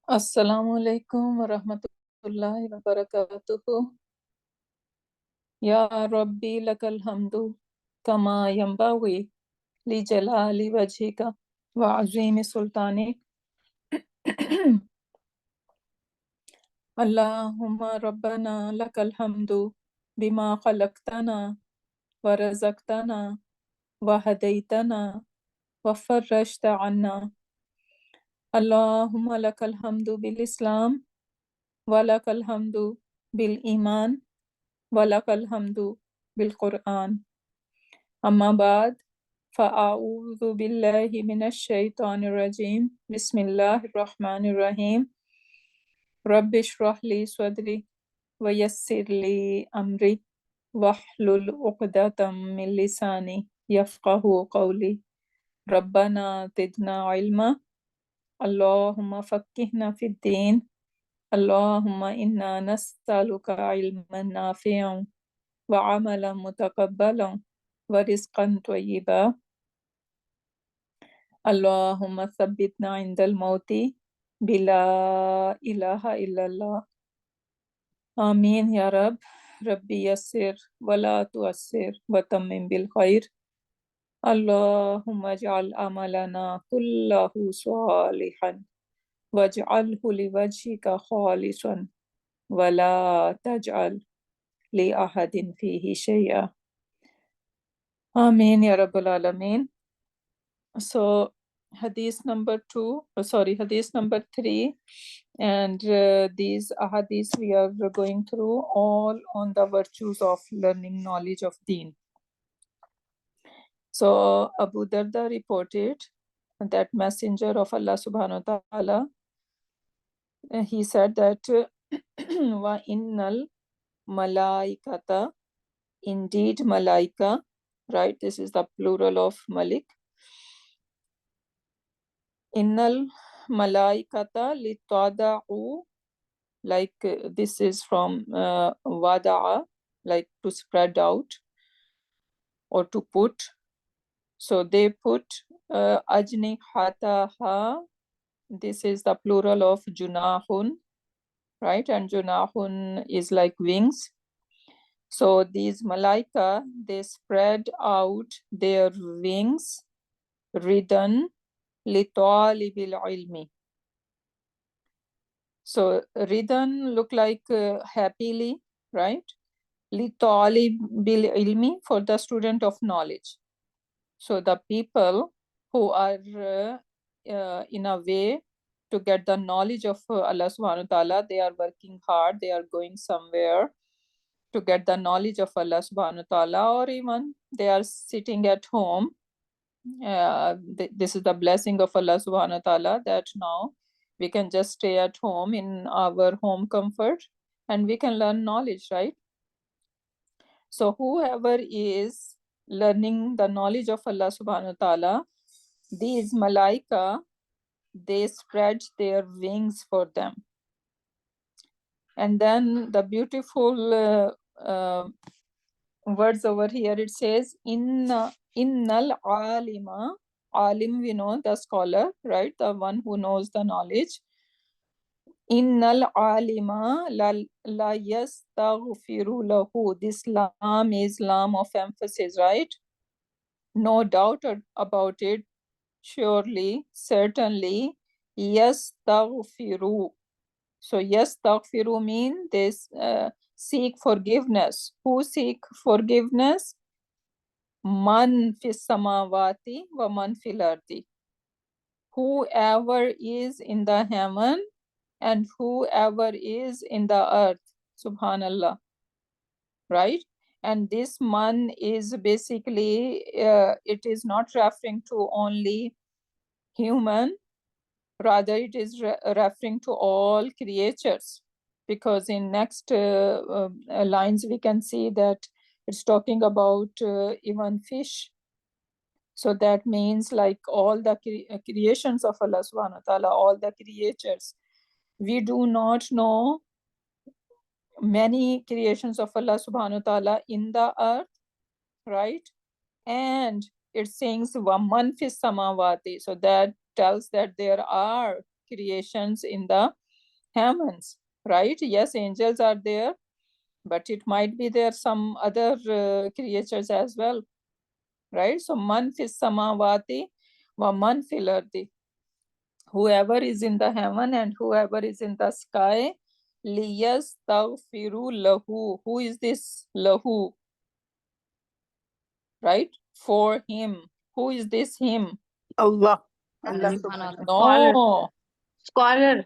Assalamu alaikum wa rahmatullahi wa barakatuhu. Ya Rabbi lakal hamdu kama yanbaghi li jalali wajhika wa azimi sultanik. Allahumma rabbana lakal hamdu bima khalaqtana wa razaqtana wa hadaytana wa farrajta anna. Allahumma lakal hamdu bil Islam wa lakal hamdu bil iman walakal hamdu bil Quran. Amma ba'd, fa'a'udhu billahi minash shaitanir rajim. Bismillahir rahmanir rahim. Rabbi shrah li sadri wa yassir li amri wahlul uqdatam min lisani yafqahu qawli. Rabbana zidna ilma. Allahumma fakkihna fid din. Allahumma inna nas'aluka ilman nafi'an wa amalan mutakabbalan wa rizqan tayyiba. Allahumma thabbitna indal mauti bila ilaha illallah. Ameen ya Rab. Rabbi yassir wa la tuassir wa tammim bil khair. Allahumma ja'al amalana kullahu salihan waj'alhu liwajhika khalisan wa la taj'al li ahadin fihi shay'a. Ameen ya Rabbal Alameen. So hadith number 3, and these ahadith we are going through all on the virtues of learning knowledge of deen. So Abu Darda reported that messenger of Allah subhanahu wa ta'ala, he said that wa innal malaikata, indeed malaika, right, this is the plural of malik. Innal malaikata litada'u, like this is from wada'a, like to spread out or to put. So they put ajnihataha, this is the plural of junahun, right? And junahun is like wings. So these malaika, they spread out their wings, ridan litalibil ilmi. So ridan look like happily, right? Litalibil ilmi, for the student of knowledge. So the people who are in a way to get the knowledge of Allah subhanahu wa ta'ala, they are working hard, they are going somewhere to get the knowledge of Allah subhanahu wa ta'ala, or even they are sitting at home. This is the blessing of Allah subhanahu wa ta'ala, that now we can just stay at home in our home comfort and we can learn knowledge, right? So whoever is learning the knowledge of Allah subhanahu wa ta'ala, these malaika, they spread their wings for them. And then the beautiful words over here, it says innal alima. Alim, we know, the scholar, right, the one who knows the knowledge. Innal alima la yastaghfiru lahu. This lam is lam of emphasis, right? No doubt about it, surely, certainly, yastaghfiru. So yastaghfiru mean this seek forgiveness. Who seek forgiveness? Man fis samawati wa man fil ardi. Whoever is in the heaven and whoever is in the earth. Subhanallah. Right? And this man is basically, it is not referring to only human, rather it is referring to all creatures, because in next lines we can see that it's talking about even fish. So that means like all the creations of Allah subhanahu wa ta'ala, all the creatures. We do not know many creations of Allah subhanahu wa ta'ala in the earth, right? And it sings waman fis samawati, so that tells that there are creations in the heavens, right? Yes, angels are there, but it might be there some other creatures as well, right? So man fis samawati wa man fil ardi. Whoever is in the heaven and whoever is in the sky, liyastaghfiru lahu. Who is this lahu? Right? For him. Who is this him? Allah. Allah Allah. subhanahu wa ta'ala. No. Scholar.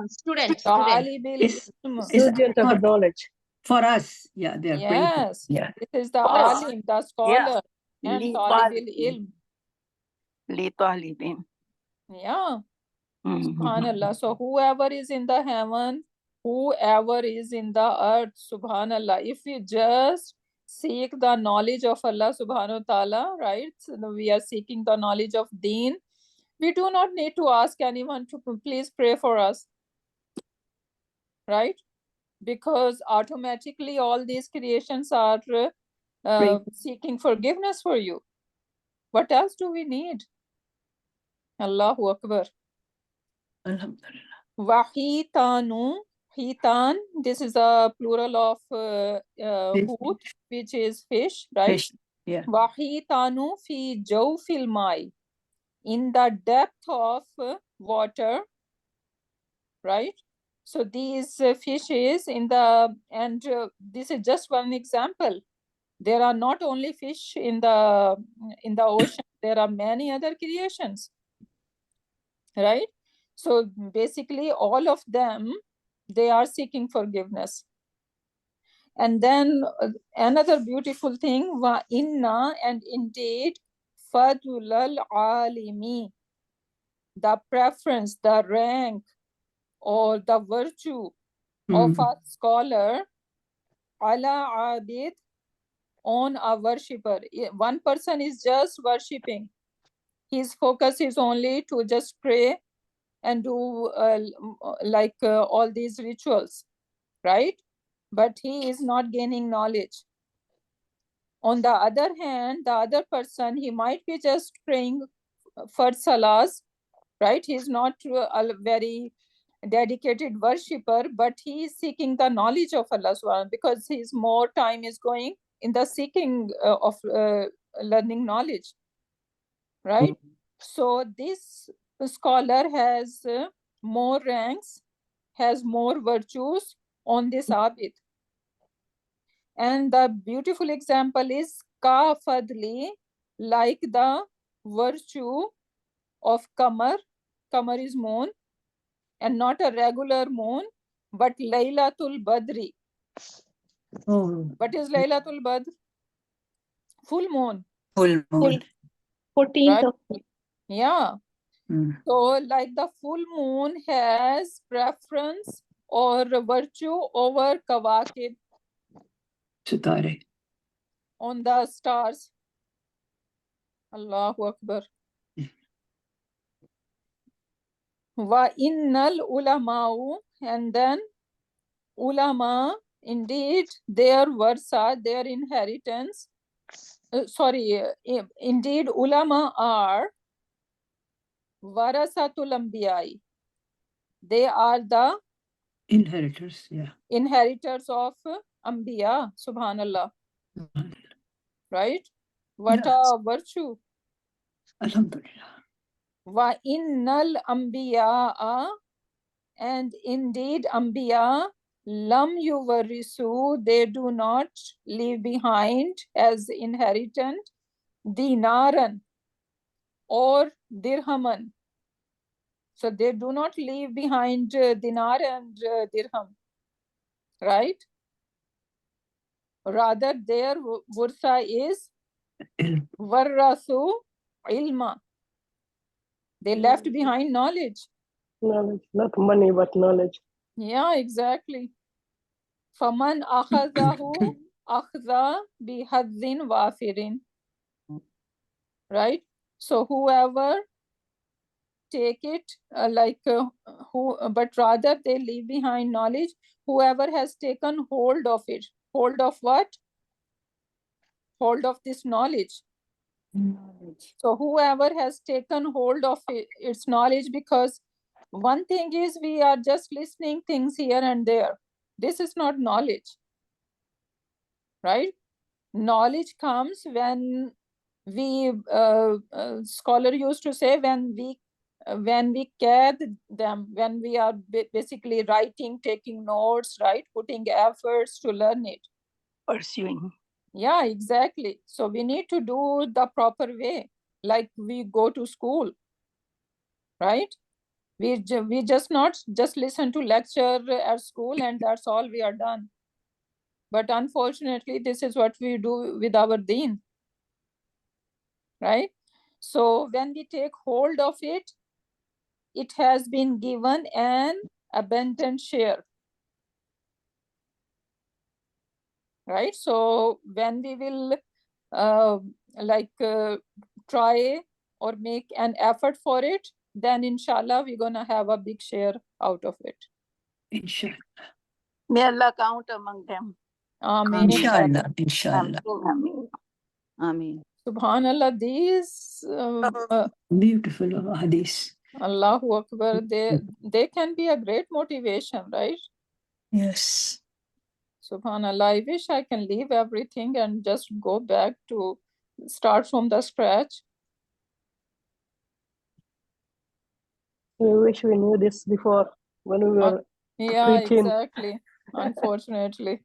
Student. Talib It's ilm. Student of for, knowledge. for us. Yeah, they are praying. Yes. Yeah. This is the Us. alim, the scholar, and Li talib talibin. ilm. Li talibin. Yeah. Mhm. Subhanallah. So whoever is in the heaven, whoever is in the earth, Subhanallah. If we just seek the knowledge of Allah Subhanahu wa Ta'ala, right? So we are seeking the knowledge of Deen. We do not need to ask anyone to please pray for us, right? Because automatically all these creations are seeking forgiveness for you. What else do we need? Allahu Akbar. Alhamdulillah. Wahitanu, hitan, this is a plural of Fish. hut, which is fish, right? Fish. Yeah. Wahitanu fi jawfil mai, in the depth of water, right? So these fishes in the, and this is just one example. There are not only fish in the ocean, there are many other creations, right? So basically all of them, they are seeking forgiveness. And then another beautiful thing, wa inna, and indeed, fadlul alimi, the preference, the rank, or the virtue of a scholar, ala abid, on a worshipper. One person is just worshipping. His focus is only to just pray and do all these rituals, right? But he is not gaining knowledge. On the other hand, the other person, he might be just praying for salahs, right? He's not a very dedicated worshipper, but he is seeking the knowledge of Allah subhanahu, because his more time is going in the seeking of learning knowledge, right? So this scholar has more ranks, has more virtues on this abid. And the beautiful example is ka fadli, like the virtue of Qamar. Qamar is moon, and not a regular moon, but Laylatul Badri. Oh, What is Laylatul Badr? Full moon. full moon. 14th of Yeah. Mm. So like the full moon has preference or virtue over Kawakib, Sitare. on the stars. Allahu Akbar. Wa innal ulama'u, and then ulama, indeed their warsa, their inheritance, indeed ulama are warasatul anbiya'i. They are the Inheritors. Yeah. inheritors of Anbiya, subhanallah, right? What Yes. a virtue. Alhamdulillah. Wa innal anbiya'a, and indeed Anbiya, lam yuwarisu, they do not leave behind as inheritance dinaran or dirhaman. So they do not leave behind dinar and dirham, right? Rather their wursa is Ilm. warasu ilma. They left behind knowledge. knowledge. Not money, but knowledge. Yeah, exactly. Faman akhazahu akhza bihadzin wafirin. Right? So whoever take it but rather they leave behind knowledge, whoever has taken hold of it. Hold of what? Hold of this knowledge. Knowledge. So whoever has taken hold of its knowledge, because One thing is we are just listening things here and there. This is not knowledge, right? Knowledge comes when we, scholar used to say, when we care them, when we are basically writing, taking notes, right? Putting efforts to learn it. Pursuing. Yeah, exactly. So we need to do the proper way, like we go to school, right? We just not just listen to lecture at school and that's all we are done. But unfortunately, this is what we do with our deen, right? So when we take hold of it, it has been given an abundant share, right? So when we will try or make an effort for it, then inshallah we're gonna have a big share out of it. Inshallah. May Allah count among them. Ameen. Inshallah. Inshallah. Ameen. Ameen. Subhanallah, these Beautiful hadith. Allahu Akbar, they can be a great motivation, right? Yes. Subhanallah, I wish I can leave everything and just go back to start from the scratch. We wish we knew this before when we were Yeah, preaching. exactly. Unfortunately.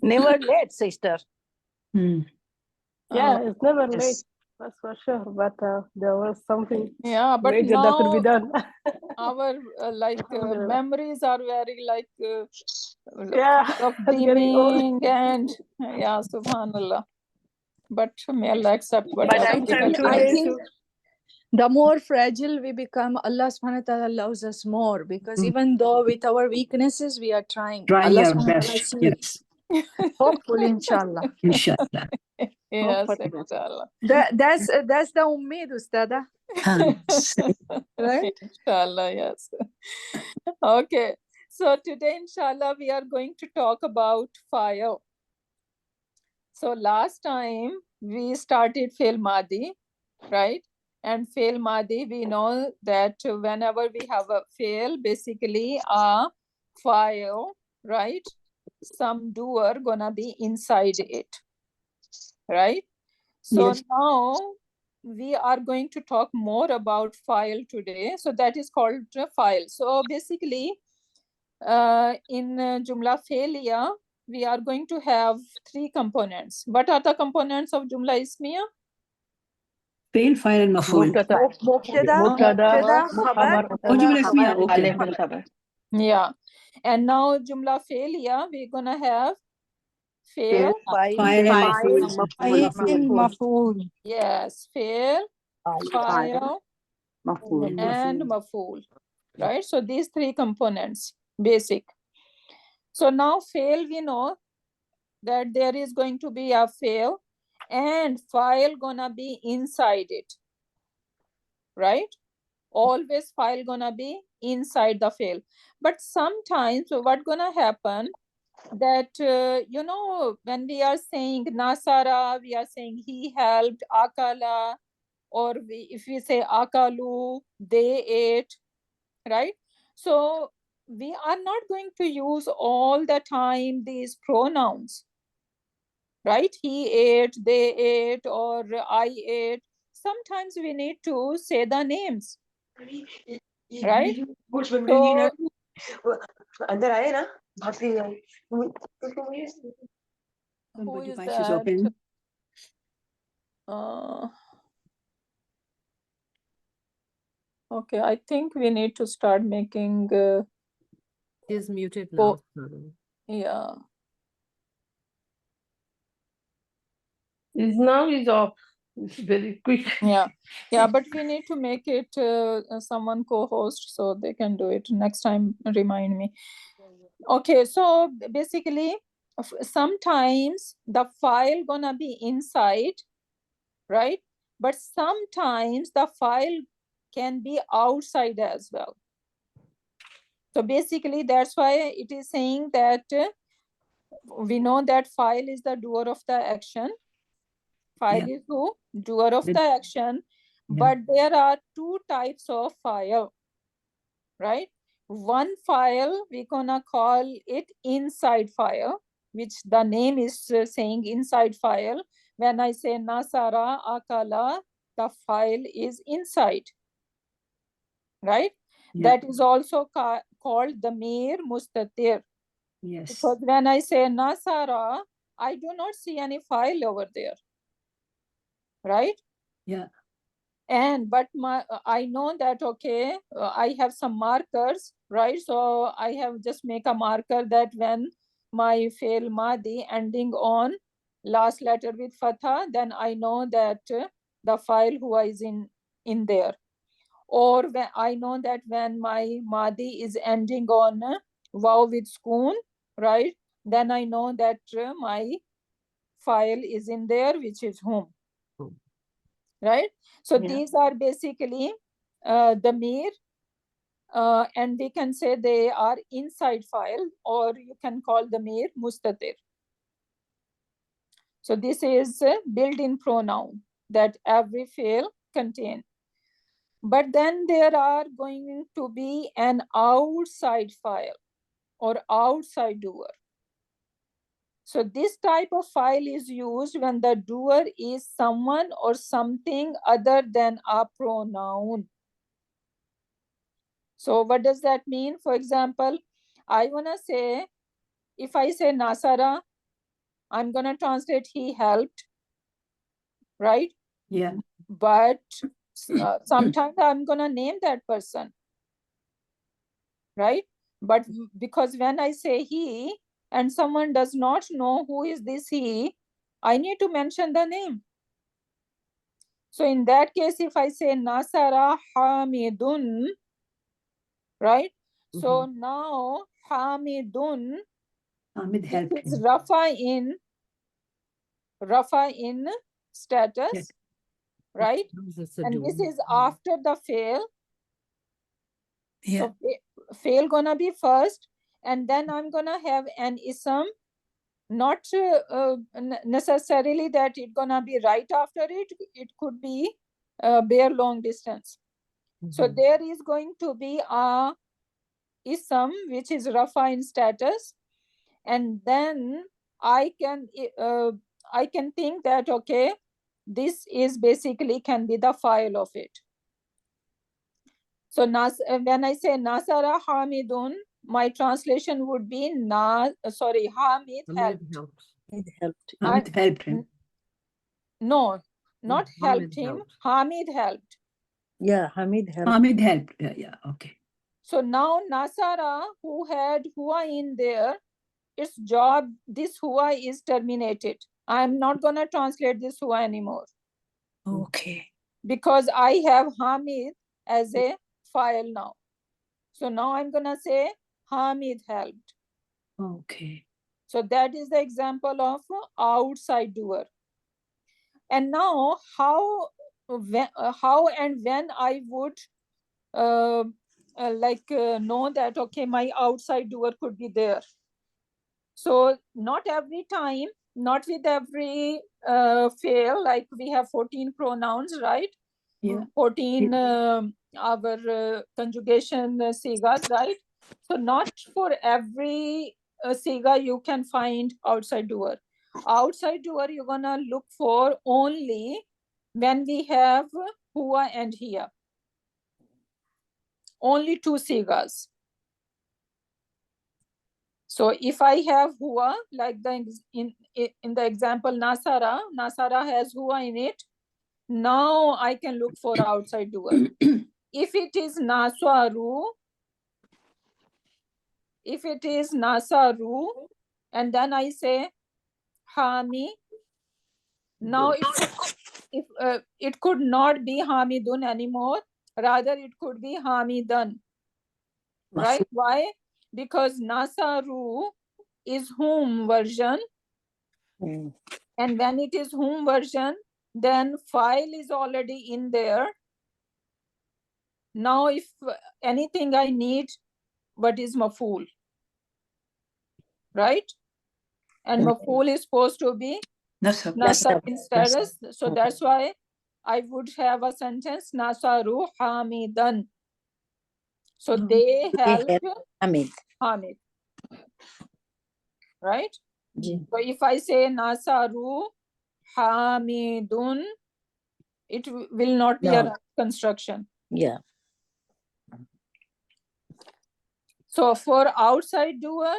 Never late, sister. Yeah, it's never late. That's for sure. But there was something yeah, but major that could be now done. our Alhamdulillah. memories are very Yeah, kind of I'm getting old. dimming and yeah, subhanallah. But may Allah accept But whatever I'm we have trying done. I think the more fragile we become, Allah subhanahu wa ta'ala loves us more, because even though with our weaknesses, we are trying. Trying Allah our subhanahu wa ta'ala best. sees. Yes. Hopefully, inshallah. Inshallah. Yes, Hopefully. inshallah. That's the ummeed, Ustada. Right? Inshallah, yes. Okay. So today, inshallah, we are going to talk about fire. So last time we started Fail Madi, right? And Fail Madi, we know that whenever we have a fail, basically a fire, right? Some doer gonna be inside it, right? So Yes. now we are going to talk more about file today. So that is called file. So basically, in Jumla Failia, we are going to have three components. What are the components of Jumla Ismiya? Fail, fire, and maf'ul. Mubtada, khabar, Oh, Jumla Ismiya, okay. khabar. Yeah. And now Jumla Failia, we're gonna have fail. Fire and Maf'ul. Yes, fail, file, and maf'ul. Right? So these three components, basic. So now fail, we know that there is going to be a fail and file gonna be inside it, right? Always file gonna be inside the fail. But sometimes what gonna happen that, when we are saying Nasara, we are saying he helped, Akala, or if we say Akalu, they ate, right? So we are not going to use all the time these pronouns, right? He ate, they ate, or I ate. Sometimes we need to say the names, right? So, who is device is that? open. Okay, I think we need to start making. It is muted now. Yeah. Now is off. It's very quick. Yeah, but we need to make it someone co-host so they can do it next time. Remind me. Okay, so basically, sometimes the file gonna be inside, right? But sometimes the file can be outside as well. So basically, that's why it is saying that we know that file is the doer of the action. File is who? Doer of the action. But there are two types of file. right? One file, we're gonna call it inside file, which the name is saying inside file. When I say Nasara Akala, the file is inside, right? Yeah. That is also called the Damir Mustatir. Yes. Because when I say Nasara, I do not see any file over there, right? Yeah. And but I know that, okay, I have some markers, right? So I have just make a marker that when my fail Madi ending on last letter with Fatha, then I know that the file Huwa is in there. Or when I know that when my Madi is ending on Waw with Skoon, right? Then I know that my file is in there, which is whom. Right? So Yeah. these are basically the mir, and we can say they are inside file, or you can call the mir mustatir. So this is a built-in pronoun that every fail contain. But then there are going to be an outside file or outside doer. So this type of file is used when the doer is someone or something other than a pronoun. So what does that mean? For example, I want to say, if I say Nasara, I'm going to translate he helped, right? Yeah. But sometimes I'm going to name that person, right? But because when I say he and someone does not know who is this he, I need to mention the name. So in that case, if I say Nasara Hamidun, right? So now Hamidun, Hamid helped this is him. Rafa in status, Yes. right? This a And do. this is after the fail. Yeah. So fail gonna be first, and then I'm gonna have an ism, not necessarily that it gonna be right after it. It could be bare long distance. So there is going to be a ism which is Rafa in status, and then I can think that, okay, this is basically can be the file of it. So when I say Nasara Hamidun, my translation would be Hamid helped. It helped. Hamid helped him. No, not helped Hamid him. helped. Hamid helped. Yeah, Hamid helped. Hamid helped. Yeah. Yeah. Okay. So now Nasara, who had Huwa in there, its job, this Huwa is terminated. I'm not gonna translate this Huwa anymore, Okay. because I have Hamid as a file now. So now I'm gonna say Hamid helped. Okay. So that is the example of outside doer. And now how and when I would know that, okay, my outside doer could be there. So not every time, not with every fail, like we have 14 pronouns, right? Yeah. 14 our conjugation sigas, right? So not for every siga you can find outside doer. Outside doer you're gonna look for only when we have Huwa and Hiya. Only two sigas. So if I have Huwa, like in the example Nasara has Huwa in it, now I can look for outside doer. If it is Nasaru, and then I say Hami, now it could not be Hamidun anymore. Rather, it could be Hamidan. Right? Why? Because Nasaru is whom version. And when it is whom version, then file is already in there. Now, if anything I need, what is maful? Right? And maful is supposed to be Nasab in status. So that's why I would have a sentence Nasaru Hamidan. So they helped Hamid. Hamid. Right? Ji. So if I say Nasaru Hamidun, it will not be a No. right construction. Yeah. So for outside doer,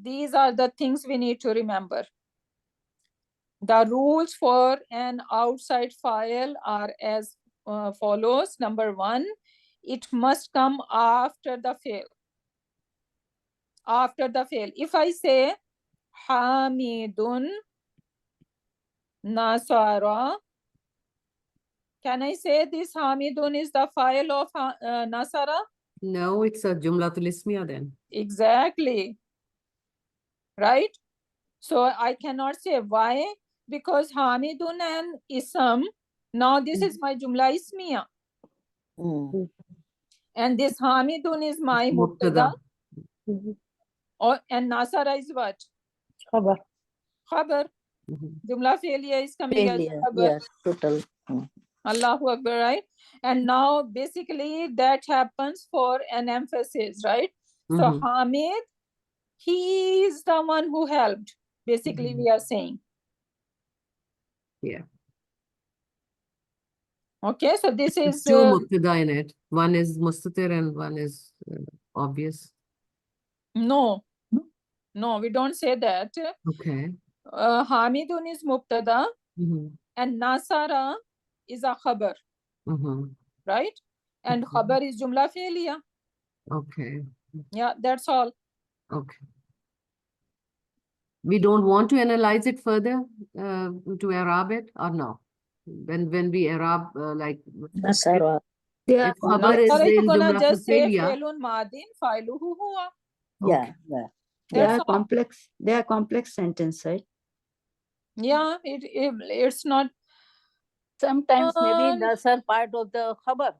these are the things we need to remember. The rules for an outside file are as follows. Number 1, it must come after the fail. After the fail. If I say Hamidun Nasara, can I say this Hamidun is the file of Nasara? No, it's a Jumlatul Ismiya then. Exactly. Right? So I cannot say why, because Hamidun and Isam, now this is my Jumla Ismiya. Mm. And this Hamidun is my Mubtada. Mubtada. And Nasara is what? Khabar. Khabar. Mhm. Jumla failure is coming as Failure. Khabar. Yes, total. Mm. Allahu Akbar, right? And now basically that happens for an emphasis, right? So Mhm. Hamid, he is the one who helped. Basically, we are saying. Yeah. Okay, so this There's is two mubtada in it. One is mustatir and one is obvious. no, we don't say that. Okay. Hamidun is mubtada Mhm. and Nasara is a khabar, Mhm. right? And Okay. khabar is jumla failure. Okay. Yeah, that's all. Okay. We don't want to analyze it further to Arab it or no? When we Arab like Nasara. if khabar is Nasara, you're in gonna jumla just say fi'liya. failun madin, failuhu huwa. Yeah. Okay. Yeah. They That's are all. complex. They are complex sentence, right? Yeah, it's not. Sometimes maybe Nasar part of the khabar.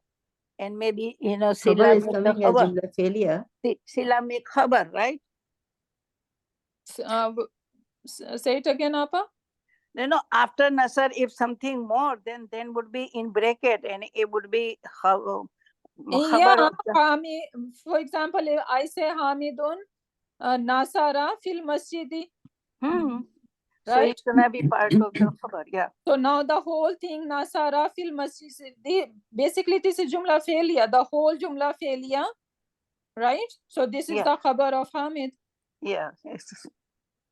And maybe, Khabar Sila is make the coming as khabar. jumla failure. Sila make khabar, right? Say it again, Apa. After Nasar, if something more, then would be in bracket and it would be khabar Yeah, of the. for example, if I say Hamidun Nasara fil masjidi, So right? it's gonna be part of the khabar, yeah. So now the whole thing Nasara fil masjidi, basically this is jumla failure, the whole jumla failure, right? So this is Yeah. the khabar of Hamid. Yeah. Yes.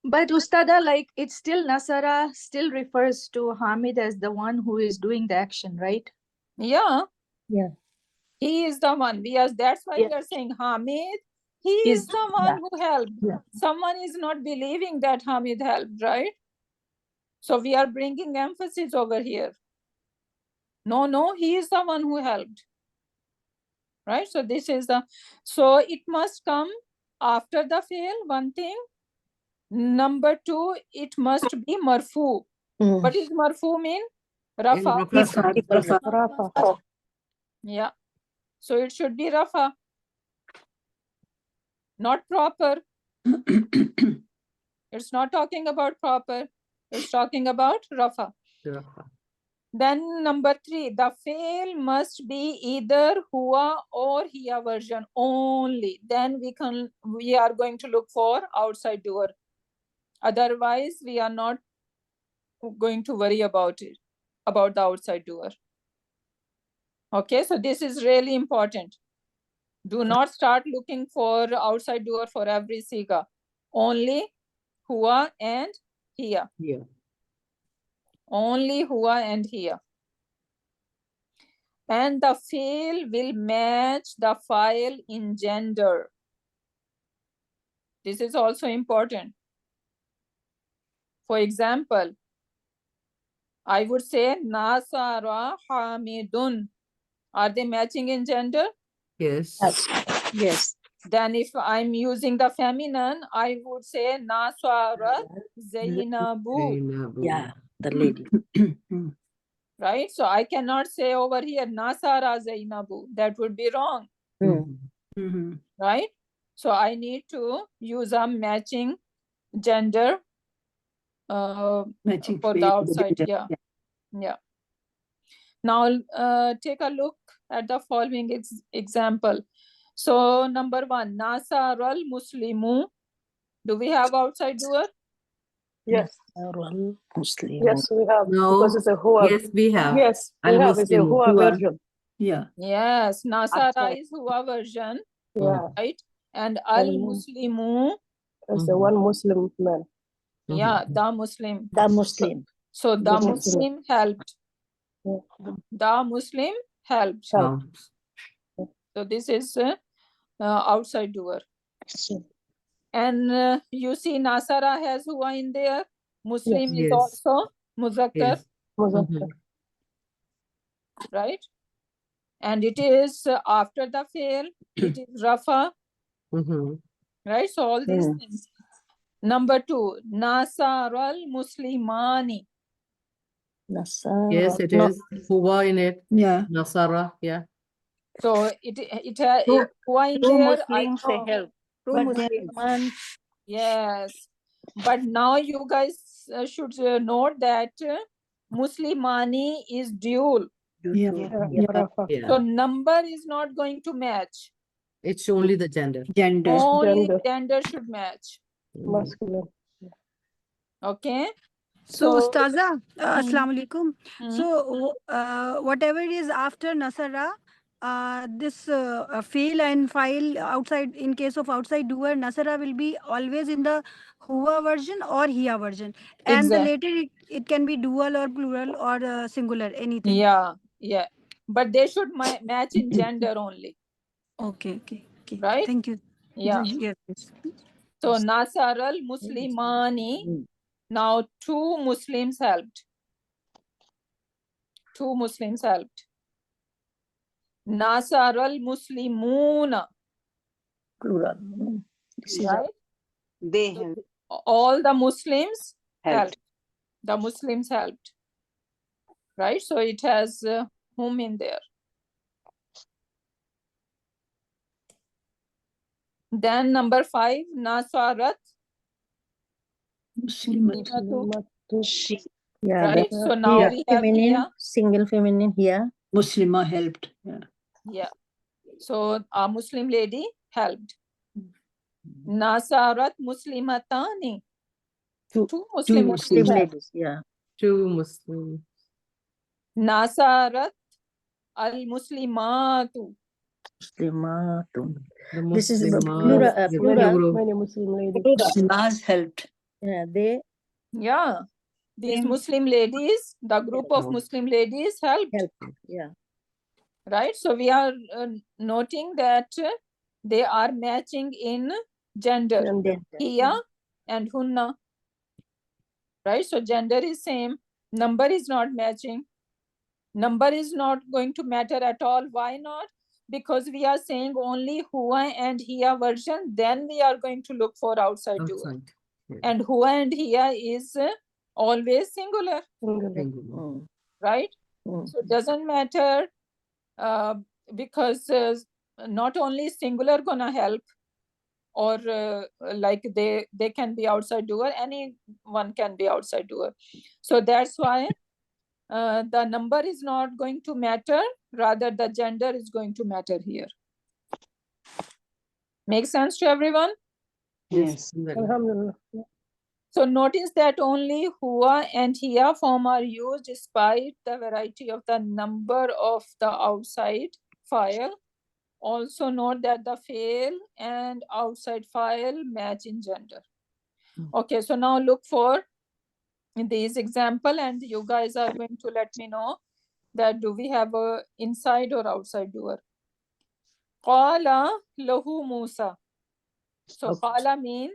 But Ustada, like it's still Nasara still refers to Hamid as the one who is doing the action, right? Yeah. Yeah. He is the one. That's why Yeah. we are saying Hamid. He is Is the one who helped. Yeah. Someone is not believing that Hamid helped, right? So we are bringing emphasis over here. No, he is the one who helped. Right? So this is so it must come after the fail, one thing. Number 2, it must be marfu. What is marfu mean? Rafa. Rafa. Yeah. So it should be Rafa. Not proper. It's not talking about proper. It's talking about Rafa. Rafa. Then number 3, the fail must be either Hua or Hiya version only. Then we are going to look for outside doer. Otherwise, we are not going to worry about it, about the outside doer. Okay, so this is really important. Do not start looking for outside doer for every siga. Only Hua and Hiya. Yeah. Only Hua and Hiya. And the fail will match the file in gender. This is also important. For example, I would say Nasara Hamidun. Are they matching in gender? Yes. Yes. Then if I'm using the feminine, I would say Nasara Zainabu. Zainabu. Yeah, the lady. Right? So I cannot say over here Nasara Zainabu. That would be wrong. Mhm. Mhm. Right? So I need to use a matching gender Matching for the fail. outside. Yeah. Now take a look at the following example. So number 1, Nasar al Muslimu. Do we have outside doer? Yes. Muslim. Yes, we have. No. Because it's a Hua. Yes, we have. Yes, we have. It's a Al-Muslimu. Hua Hua. version. Yeah. Yes, Nasara Outside. is Hua version, Yeah. right? And Al Muslimu, It's a one Muslim man. yeah, the Muslim. The Muslim. So the The Muslim. Muslim helped. Yeah. The Muslim helped. Help. So this is outside doer. And you see Nasara has Hua in there. Muslim is Yes. also Muzakkar, Yes. Muzakkar. right? And it is after the fail, it is Rafa, right? So all these things. Number 2, Nasar al Muslimani. Nasara. Yes, it No, is. Huwa in it. Yeah. Nasara, yeah. So it has Hua in Two there. I Muslims know. help. Two but Muslims. one Yes, but now you guys should note that Muslimani is dual. Yeah. Yeah. Rafa. Yeah. So number is not going to match. It's only the gender. Gender. Only Gender. gender should match. Masculine. Okay. So, So Ustaza, Assalamu alaikum. Hmm. So, whatever it is after Nasara, this fail and file outside, in case of outside doer, Nasara will be always in the Hua version or Hiya version. And the Exact. later it can be dual or plural or singular, anything. Yeah, yeah. But they should match in gender only, Okay, okay, okay. right? Thank you. Yeah. Yes, yes. So Nasar al Muslimani. Now 2 Muslims helped. 2 Muslims helped. Nasar al Muslimuna. plural. This is Right? They help. All the Muslims Helped. helped. The Muslims helped. Right? So it has whom in there. Then number 5, Nasarat. Muslimat. Muslimatu. She. Yeah, Right? the So now we have feminine, here. single feminine here. Muslima helped. Yeah. Yeah. So a Muslim lady helped. Nasarat Muslimatani. Two- 2 Muslim Muslim ladies helped. ladies, yeah. 2 Muslim. Nasarat al-Muslimatu. Muslimatun. The This is the Muslimat. plural, is plural. plural. Many Muslim ladies. Muslimas helped. Yeah, they Yeah. These Same. Muslim ladies, the group of Oh. Muslim ladies helped. help. Yeah. Right? So we are noting that they are matching in gender. And then Hiya and Hunna. Right? So gender is same. Number is not matching. Number is not going to matter at all. Why not? Because we are saying only Hua and Hiya version. Then we are going to look for outside doer. Outside. Yeah. And Hua and Hiya is always singular. Singular. Singular. Right? Mm. So it doesn't matter because not only singular gonna help, or like they can be outside doer, anyone can be outside doer. So that's why the number is not going to matter, rather the gender is going to matter here. Make sense to everyone? Yes. Very well. Alhamdulillah. So notice that only Hua and Hiya form are used despite the variety of the number of the outside file. Also note that the fail and outside file match in gender. Okay, so now look for these example and you guys are going to let me know that do we have a inside or outside doer. Qala lahu Musa. So Okay. qala mean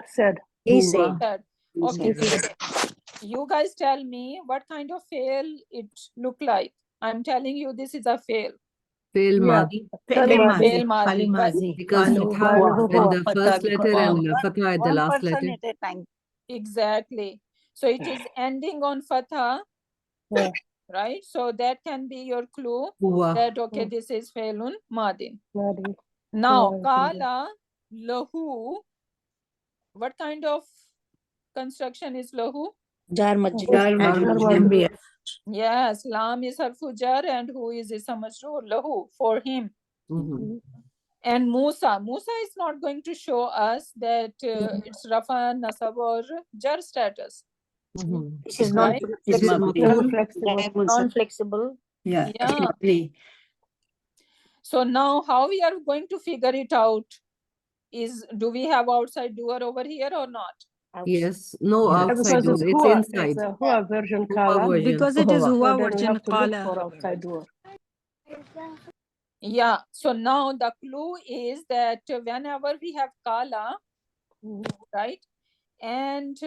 Said. He said, said. Okay, so you guys tell me what kind of fail it look like. I'm telling you this is a fail. Fail Yeah. Madi. Fail Madi. But Because Qalu fatha huwa. and the Fatha first letter because- and fatha at the One last person letter. at a time. exactly. So it is ending on fatha. Yeah. Right? So that can be your clue Huwa. that okay, this is failun madin. Madi. Now Yeah, qala lahu. What kind of construction is lahu? Jar Majid. Jar Jar Majid. Majid. Yes, lam is harfu jar and who is ism majroor, lahu, for him. Mhm. And Musa is not going to show us that it's rafa, nasab or jar status. Mhm. This is Right. Is non-flexible. maf'ul. Non-flexible. Non-flexible. Yeah, Yeah. exactly. So now how we are going to figure it out is, do we have outside doer over here or not? Yes, no Yeah. outside Because it's door. It's Hua, inside. it's a Hua version Hua Kala. version. Because it is Huwa. So Hua then we version have to look Qala. for outside doer. Yeah. So now the clue is that whenever we have kala, right? And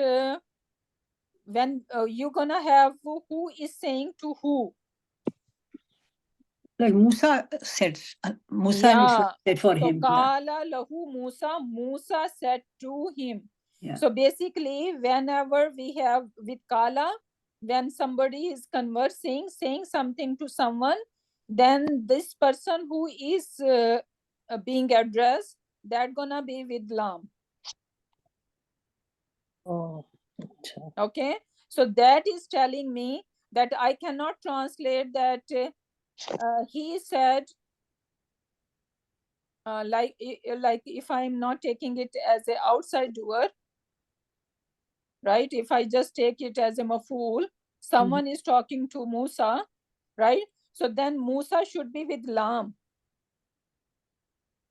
when you're gonna have who is saying to who. Like Musa said, Musa Yeah. said for So him. Yeah. kala lahu Musa, Musa said to him. Yeah. So basically, whenever we have with kala, when somebody is conversing, saying something to someone, then this person who is being addressed, that gonna be with lam. Oh. Okay, so that is telling me that I cannot translate that he said like if I'm not taking it as a outside doer, right? If I just take it as a maf'ul, someone is talking to Musa, right? So then Musa should be with lam.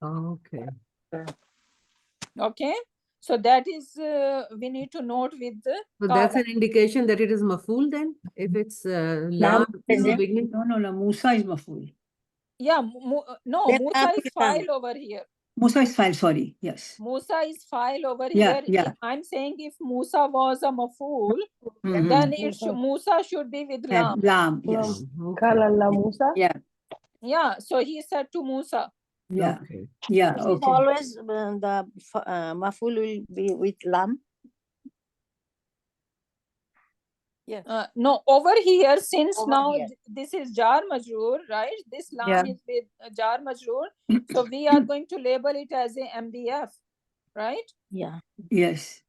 Okay. Okay, so that is we need to note with the So that's kala. an indication that it is maf'ul then? If it's lam in the beginning? No, Musa is maf'ul. Yeah, no, Then Musa lam is is lam. file over here. Musa is file, sorry. Yes. Musa is file over Yeah, here. yeah. I'm saying if Musa was a maf'ul, Mhm. then Musa should be with lam. Lam, yes. Okay. Kala la Musa. Yeah, Yeah, so he said to Musa. yeah, Okay. yeah, Is it okay. always the maful will be with lam? Yes. No, over here, since Over now here. this is jar majroor, right? This lam Yeah. is with jar majroor. So we are going to label it as a MDF, right? Yeah. Yes.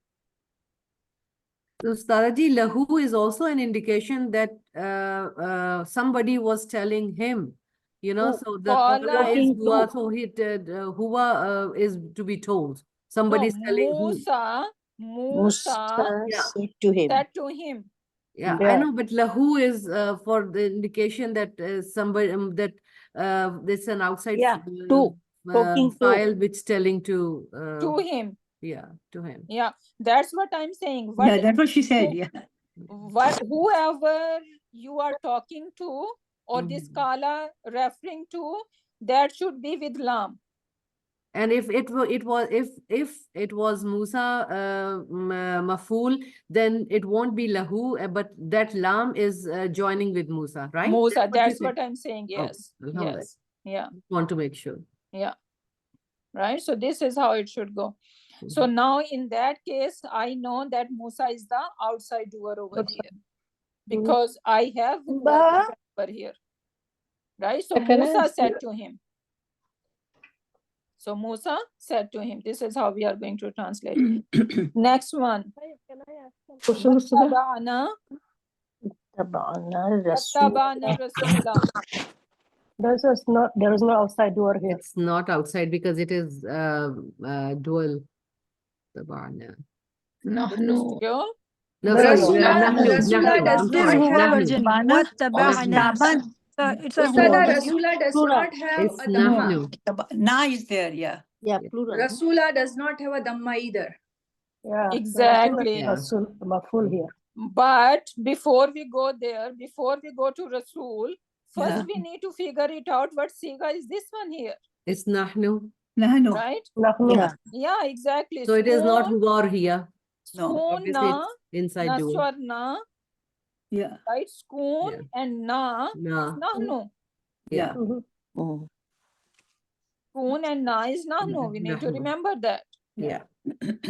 So Staraji, lahu is also an indication that somebody was telling him, you know, Who? so the Qala- qala is Talking huwa, to. so huwa is to be told. Somebody No, is telling who. Musa Yeah. said to him. said to him. Yeah, Yeah. I know, but lahu is for the indication that somebody that there's an outside Yeah, to. Talking to. file which telling to To him. yeah, to him. Yeah, that's what I'm saying. Yeah, that's what she said. who- Yeah. whoever you are talking to or this kala referring to, that should be with lam. And if it was if it was Musa maful, then it won't be lahu, but that lam is joining with Musa, right? Musa, what you that's said? what I'm saying. Yes. Alhamdulillah. Yes. Yeah. Want to make sure. Yeah. Right. So this is how it should go. So now in that case, I know that Musa is the outside doer over here because I have Ba. over here. Right. So Can I Musa ask said you- to him. So Musa said to him. This is how we are going to translate. Next one. Wattaba'na Tabana Wattaba'na Rasula. There is no outside doer here. It's not outside because it is dual. Tabana. Nahnu. No, Rasula- sorry. Rasula does I'm This not is sorry. Hua have version. Nahnu. What Nahnu. It's a Ustada Hua. Rasula does Plural. not have It's a dhamma. Nahnu. Na is there, yeah. Yeah, plural. Rasula does not have a dhamma either. Yeah. Exactly. Yeah. Rasul maful here. But before we go there, before we go to Rasul, first Yeah. we need to figure it out what siga is this one here, It's Nahnu. Nahnu. right? Nahnu. Yeah. Yeah, exactly. So it is not Spoon, huwa or hiya. No. spoon Obviously, na, it's inside dual. naswar na, Yeah. right? Spoon Yeah. and na, Na. nahnu. Yeah. Mm. Spoon and na is nahnu. We need to Nahnu. remember that. Yeah.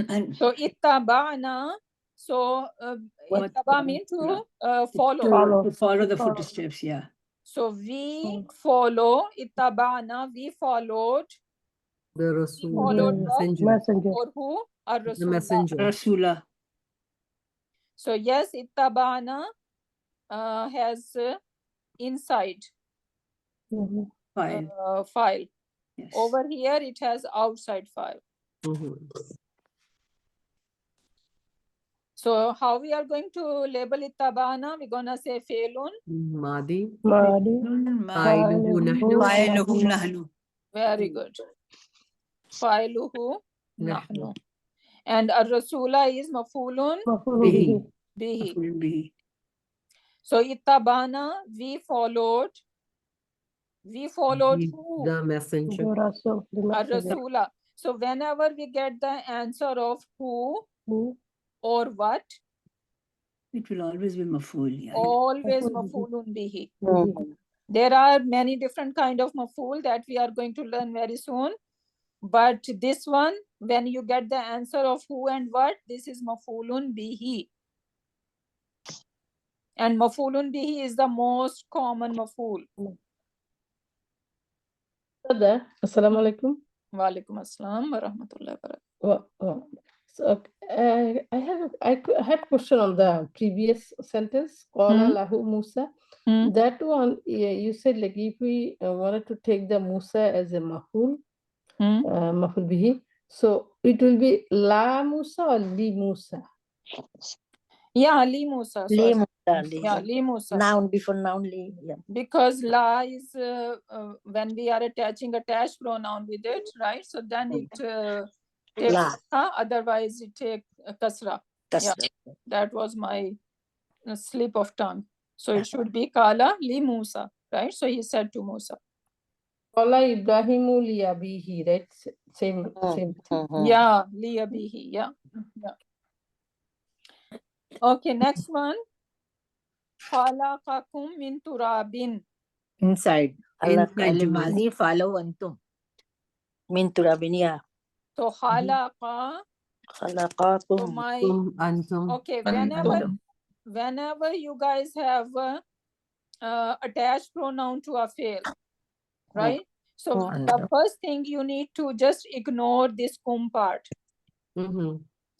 And So ittaba'na. So What- ittaba means to follow. to follow the footsteps, yeah. So we follow ittaba'na. We followed. The Rasul, followed the the messenger, Messenger. or who? Ar the Rasulullah. messenger. Rasula. So yes, ittaba'na. has inside Mhm. file. Yes. Over here it has outside file. So how we are going to label it tabana? We're gonna say fe'lun. Madi. Madi. Fa'iluhu nahnu. Fa'iluhu nahnu. Very good. Fa'iluhu Nahnu. nahnu. And ar-rasula is mafulun Maf'ul Bihi. bihi. bihi. Maf'ulun bihi. So ittabana, we followed who? The messenger. The Rasul, the messenger. Ar-rasula. So whenever we get the answer of who Who? or what, It will always be maf'ul. Yeah. always Maf'ul mafulun bihi. bihi. There are many different kind of maful that we are going to learn very soon. But this one, when you get the answer of who and what, this is mafulun bihi. And mafulun bihi is the most common maful. Assalamu alaikum. Wa alaikum assalam wa rahmatullahi wa barakatuh. So I had a question on the previous sentence. Qala lahu Musa. That one, you said like if we wanted to take the Musa as a maful, maful bihi, so it will be la Musa or li Musa? Yeah, li Musa. Li Sorry. Musa, li. Yeah, li Musa. Noun before noun, li. Yeah. Because la is when we are attaching attached pronoun with it, right? So then it takes La. otherwise it take kasra. Yeah, Kasra. that was my slip of tongue. So it should be Kala li Musa, right? So he said to Musa. Qala Ibrahimu li abihi, right? Same thing. Yeah, li abihi. Yeah. Okay, next one. Khalaqakum min turabin. Inside. Allah Al mazi follow antum. min turabin, yeah. So khalaqa. So Khalaqakum. my Antum. okay. Whenever you guys have attached pronoun to a fail, right? So the first thing you need to just ignore this kum part.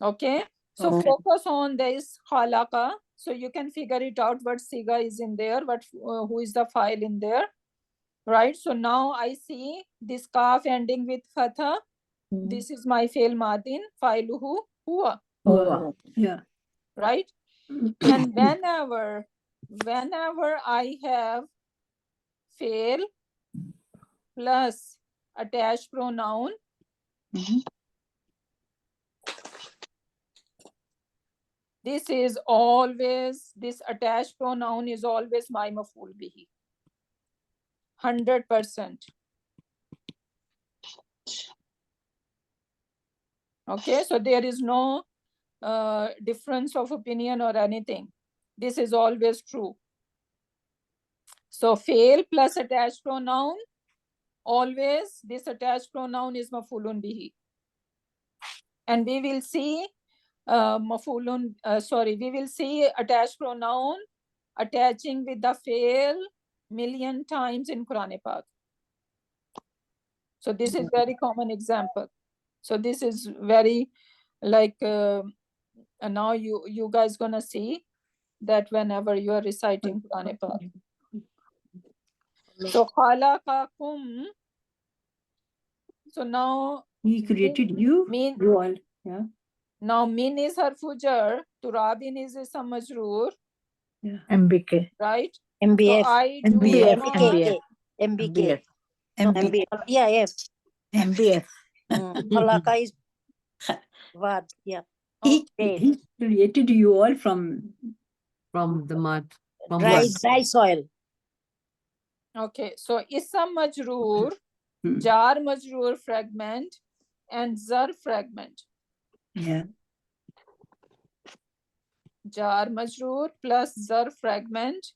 Okay. So focus on this khalaqa. So you can figure it out what siga is in there, what who is the file in there, right? So now I see this kaf ending with fatha. This is my fail madin. Failuhu huwa. Yeah. Right? And whenever I have fail plus attached pronoun, this is always, this attached pronoun is always my maf'ul bihi. 100%. Okay, so there is no difference of opinion or anything. This is always true. So fail plus attached pronoun, always this attached pronoun is maf'ulun bihi. And we will see we will see attached pronoun attaching with the fail million times in Quran Pak. So this is very common example. So this is very like and now you guys gonna see that whenever you are reciting Quran Pak. So khalaqakum. So now He created you. Mean. You all. Yeah. Now min is harfu jar, turabin is ism majroor, Yeah. MBK. right? MBF. So I do MBF. not. MBK. MBK. No, MBF. Yeah, F. MBF. Khalaqa is what? Yeah. He Okay. created you all from From the mud. From Dry soil. Okay, so ism majroor, jar majroor fragment, and zar fragment. Yeah. Jar majroor plus zar fragment.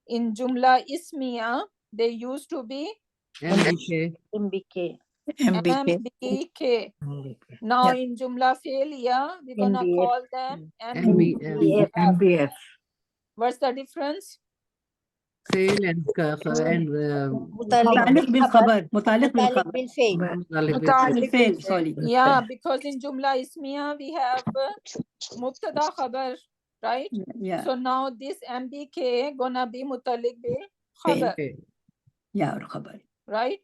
In jumla ismiya, they used to be MBK. MBK. MBK. Now in jumla failure, we're gonna MBF. call them MBF. MBF. What's the difference? Fail and متعلق بالخبر. متعلق بالخبر. بالفعل. بالفعل. Sorry. Yeah, because in jumla ismiya we have mubtada khabar, right? Yeah. So now this MBK gonna be mutalik bil khabar, Yeah, or khabar. right?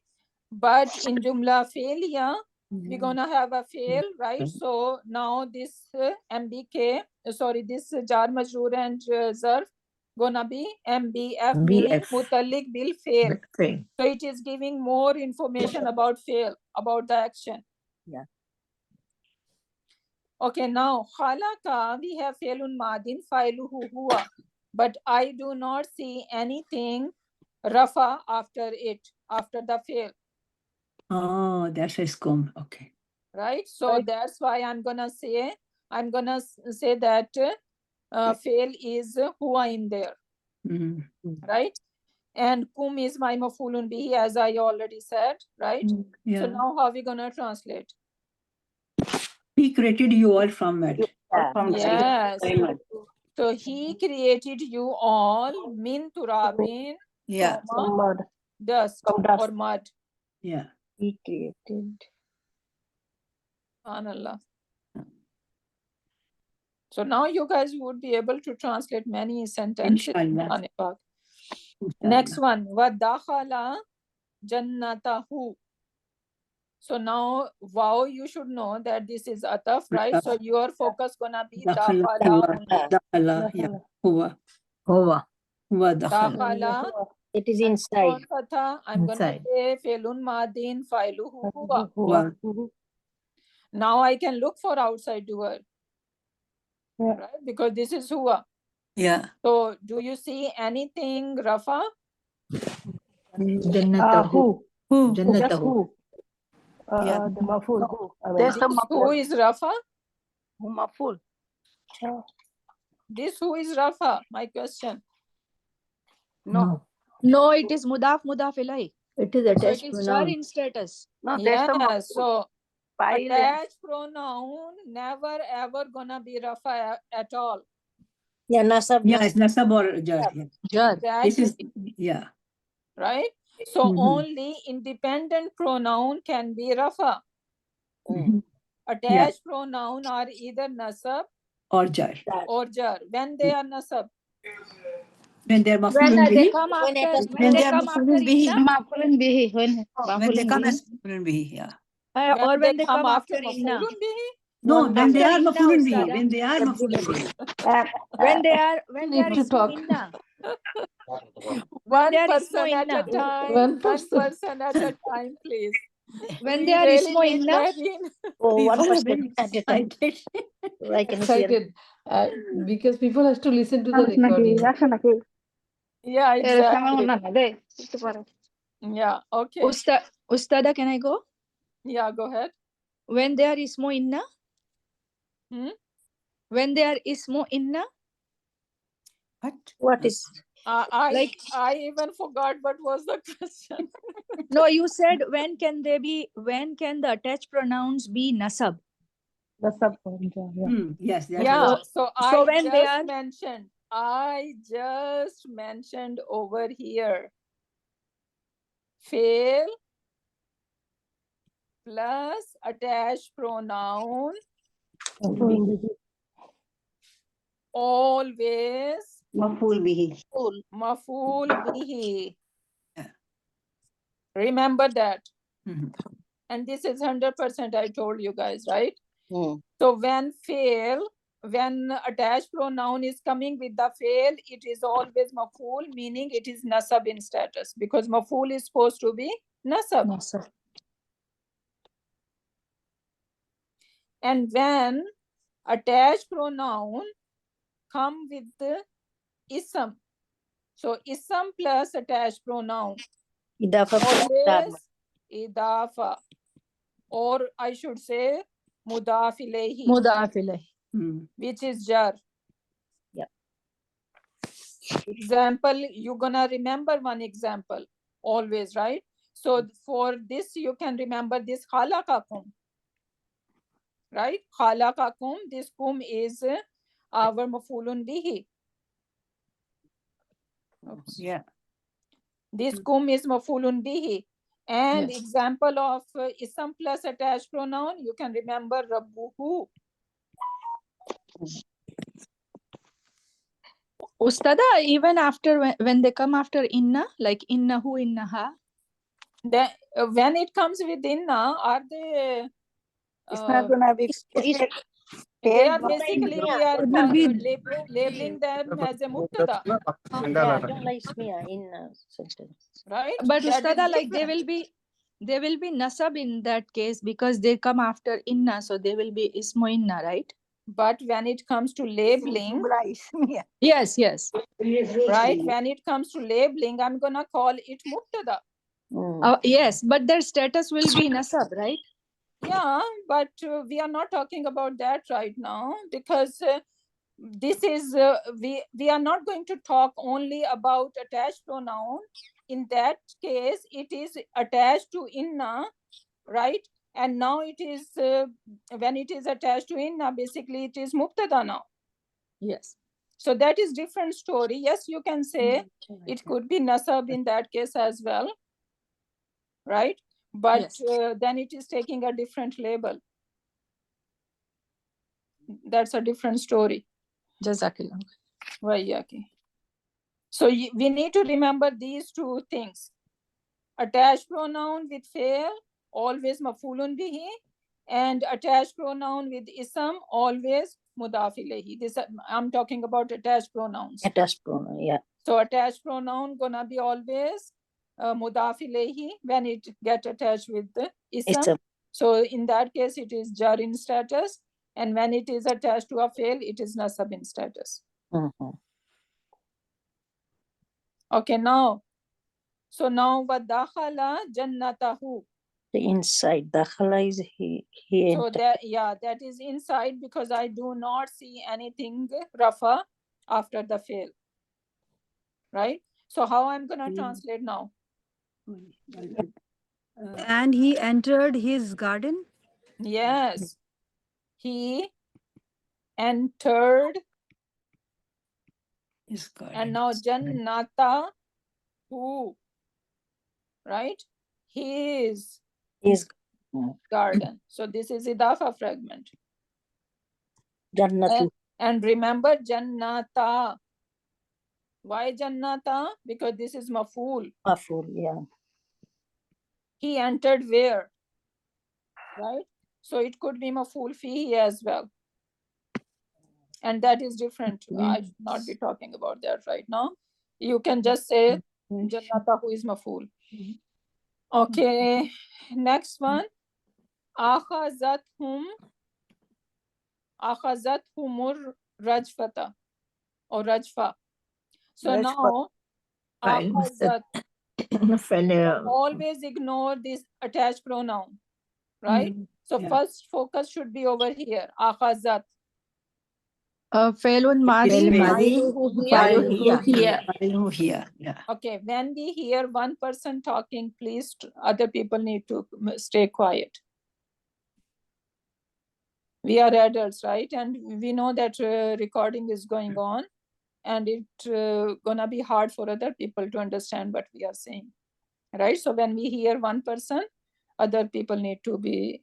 But in jumla failure, we're gonna have a fail, right? So now this MBK, sorry, this jar majroor and zarf gonna be MBF, meaning mutalik bil fail. So it is giving more information about fail, about the action. Yeah. Okay, now khalaka, we have failun madin failuhu huwa, but I do not see anything rafa after it, after the fail, Oh, that's a scum. Okay. right? So that's why I'm gonna say that fail is huwa in there, Mm. right? And kum is my mafulun bihi, as I already said, right? So Yeah. now how are we gonna translate? He created you all from it. Yes. So he created you all min turabin, Yeah. from Mud. dust From dust. or mud. Yeah. He created. Subhanallah. So now you guys would be able to translate many sentences. Inshallah. Quran Pak. Inshallah. Next one, Wadakhala Jannatahu. So now, wow, you should know that this is ataf, right? So your focus gonna be Dakhala. dakhala only. Dakhala. Yeah. Huwa. Huwa dakhala. Dakhala. It is And inside. kaun sa tha? I'm gonna say felun madin failuhu huwa. Huwa. Now I can look for outside doer, Yeah. right? Because this is huwa. Yeah. So do you see anything rafa? Who? Who? Just who? Yeah. The maful. Who? I mean, There's the This who maful. is rafa? Maful. This who is rafa? My question. No. No, it is mudaf ilayh. It is So attached it is jar pronoun. in status. No, there's the Yeah, maful. so File and- attached pronoun never ever gonna be rafa at all. Yeah, nasab. Yeah, it's nasab or jar. Yeah. Jar. This is, Exactly, yeah. right? So Mhm. only independent pronoun can be rafa. Mhm. Attached pronoun are either nasab Or jar. or jar. When they are nasab, When they're When mafulun they bihi. come When after, it when they they are come after mafulun bihi. inna, When they come as mafulun bihi. Yeah. or when they come after inna. mafulun bihi, No, when they After are inna, mafulun bihi. Ustada. When they are mafulun bihi. When they are Need to ismu talk. inna. one They are person ismu at a inna. time, One one person. person at a time, please. When We they are really ismu need inna. Mehreen. Oh, We one all are person very at a time. excited. I can hear. Excited. Because people have to listen to the recording. Yeah, exactly. Yeah, okay. Ustada, can I go? Yeah, go ahead. When they are ismu inna. When they are ismu inna. What is? I even forgot what was the question. No, you said when can the attached pronouns be nasab? nasab. Yes, that's Yeah, right. so So when they are I just mentioned over here, fail plus attached pronoun always Maful bihi. maful bihi. Yeah. Remember that. Mhm. And this is 100% I told you guys, right? Hmm. So when attached pronoun is coming with the fail, it is always maful, meaning it is nasab in status, because maful is supposed to be nasab. And when attached pronoun come with the ism, so ism plus attached pronoun, Idafa. always idafa, or I should say mudaf ilayhi, mudaf ilayh. which is jar. Yeah. Example, you're gonna remember one example always, right? So for this, you can remember this khalaqakum, right? Khalaqakum, this kum is our mafulun bihi. Oops. Yeah. This kum is mafulun bihi. And Yes. example of ism plus attached pronoun, you can remember rabbuhu. Ustada, even after when they come after inna, like innahu, innaha. Then when it comes with inna, are they? It's not gonna be. They are paired one. basically we are It will be labeling them as a mubtada, Yeah, Jumla Ismiya in sentence. right? But That is Ustada, like different. they will be nasab in that case because they come after inna, so they will be ismu inna, right? But when it comes to labeling, Jumla ismiya. Yes, yes. right? When it comes to labeling, I'm gonna call it mubtada. Yes, but their status will be nasab, right? Yeah, but we are not talking about that right now because this is we are not going to talk only about attached pronoun. In that case, it is attached to inna, right? And now it is when it is attached to inna, basically it is mubtada now. Yes. So that is different story. Yes, you can say it could be nasab in that case as well, right? But Yes. then it is taking a different label. That's a different story. Jazakillah. Wayyaki. So we need to remember these two things. Attached pronoun with fail, always mafulun bihi, and attached pronoun with ism, always mudaf ilayhi. This I'm talking about attached pronouns. Attached pronoun, yeah. So attached pronoun gonna be always mudaf ilayhi when it get attached with the ism. So in that case, it is jar in status, and when it is attached to a fail, it is nasab in status. Okay, now. So now vadakhala jannatahu. The inside. Dakhala is he So entered. that is inside because I do not see anything rafa after the fail. Right? So how I'm gonna translate now? and he entered his garden. Yes. He entered His garden. and now jannata who, right? His garden. So this is idafa fragment. Jannatu. And remember jannata. Why jannata? Because this is maful. Maful, yeah. He entered where? Right? So it could be maful fihi as well. And that is different. I should not be talking about that right now. You can just say jannata who is maful. Okay, next one. Akhazathumur rajfata or rajfa. So Rajfa. now akhazat. Always ignore this attached pronoun, right? So first focus should be over here. Akhazat. Failun madi, Fa'iluhu here. here. Yeah. Okay, when we hear one person talking, please, other people need to stay quiet. We are adults, right? And we know that recording is going on and it's gonna be hard for other people to understand what we are saying, right? So when we hear one person, other people need to be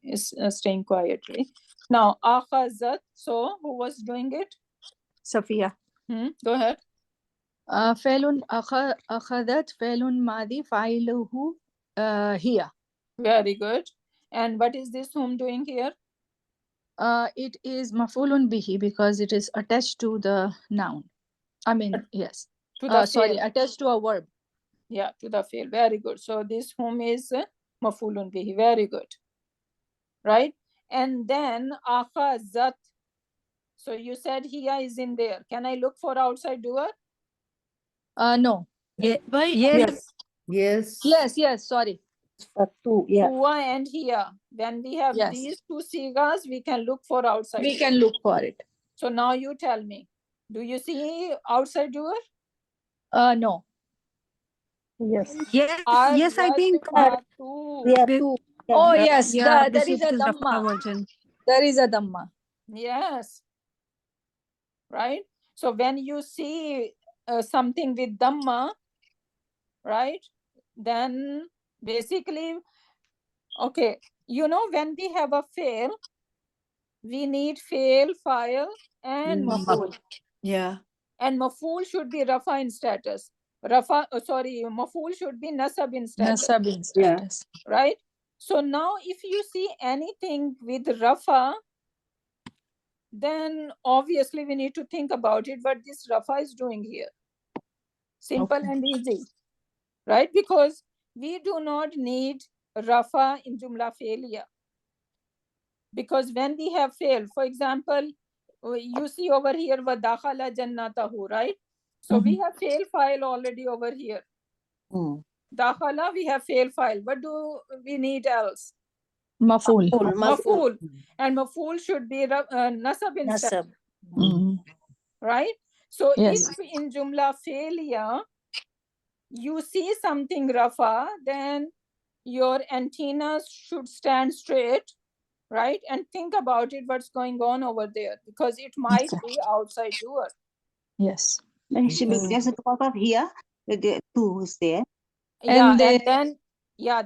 staying quietly. Now, akhazat, so who was doing it? Safiya. Go ahead. Failun akhadat, failun madi, fa'iluhu here. Very good. And what is this whom doing here? It is mafulun bihi because it is attached to the noun. I mean, yes. To the Sorry, fail. attached to a verb. Yeah, to the fail. Very good. So this whom is mafulun bihi. Very good. Right? And then akhazat. So you said hiya is in there. Can I look for outside doer? No. Yes. Yes. Sorry. Yeah. Huwa and hiya. When we have these two sigas, we can look for outside We doer. can look for it. So now you tell me. Do you see outside doer? No. Yes. Yes, I think. Yeah, two. Oh, yes. Yeah, There this is a is the dhamma. version. There is a dhamma. Yes. Right? So when you see something with dhamma, right? Then basically, okay, you know, when we have a fail, we need fail, file, and maful. Yeah. And maf'ul should be rafa in status. Maf'ul should be nasab in status. Nasab in Yeah. status. Right? So now if you see anything with rafa, then obviously we need to think about it, what this rafa is doing here. Simple Okay. and easy, right? Because we do not need rafa in jumla failure. Because when we have failed, for example, you see over here, وَدَخَلَ جَنَّتَهُ, right? So we have fail file already over here. Dakhala, we have fail file. What do we need else? Maful. Maful. And maful should be nasab in status, Nasab. right? So Yes. if in jumla failure, you see something rafa, then your antennas should stand straight, right? And think about it, what's going on over there, because it might Okay. be outside door. Yes. Actually, there's a part of here, the two is there. Yeah, And and they-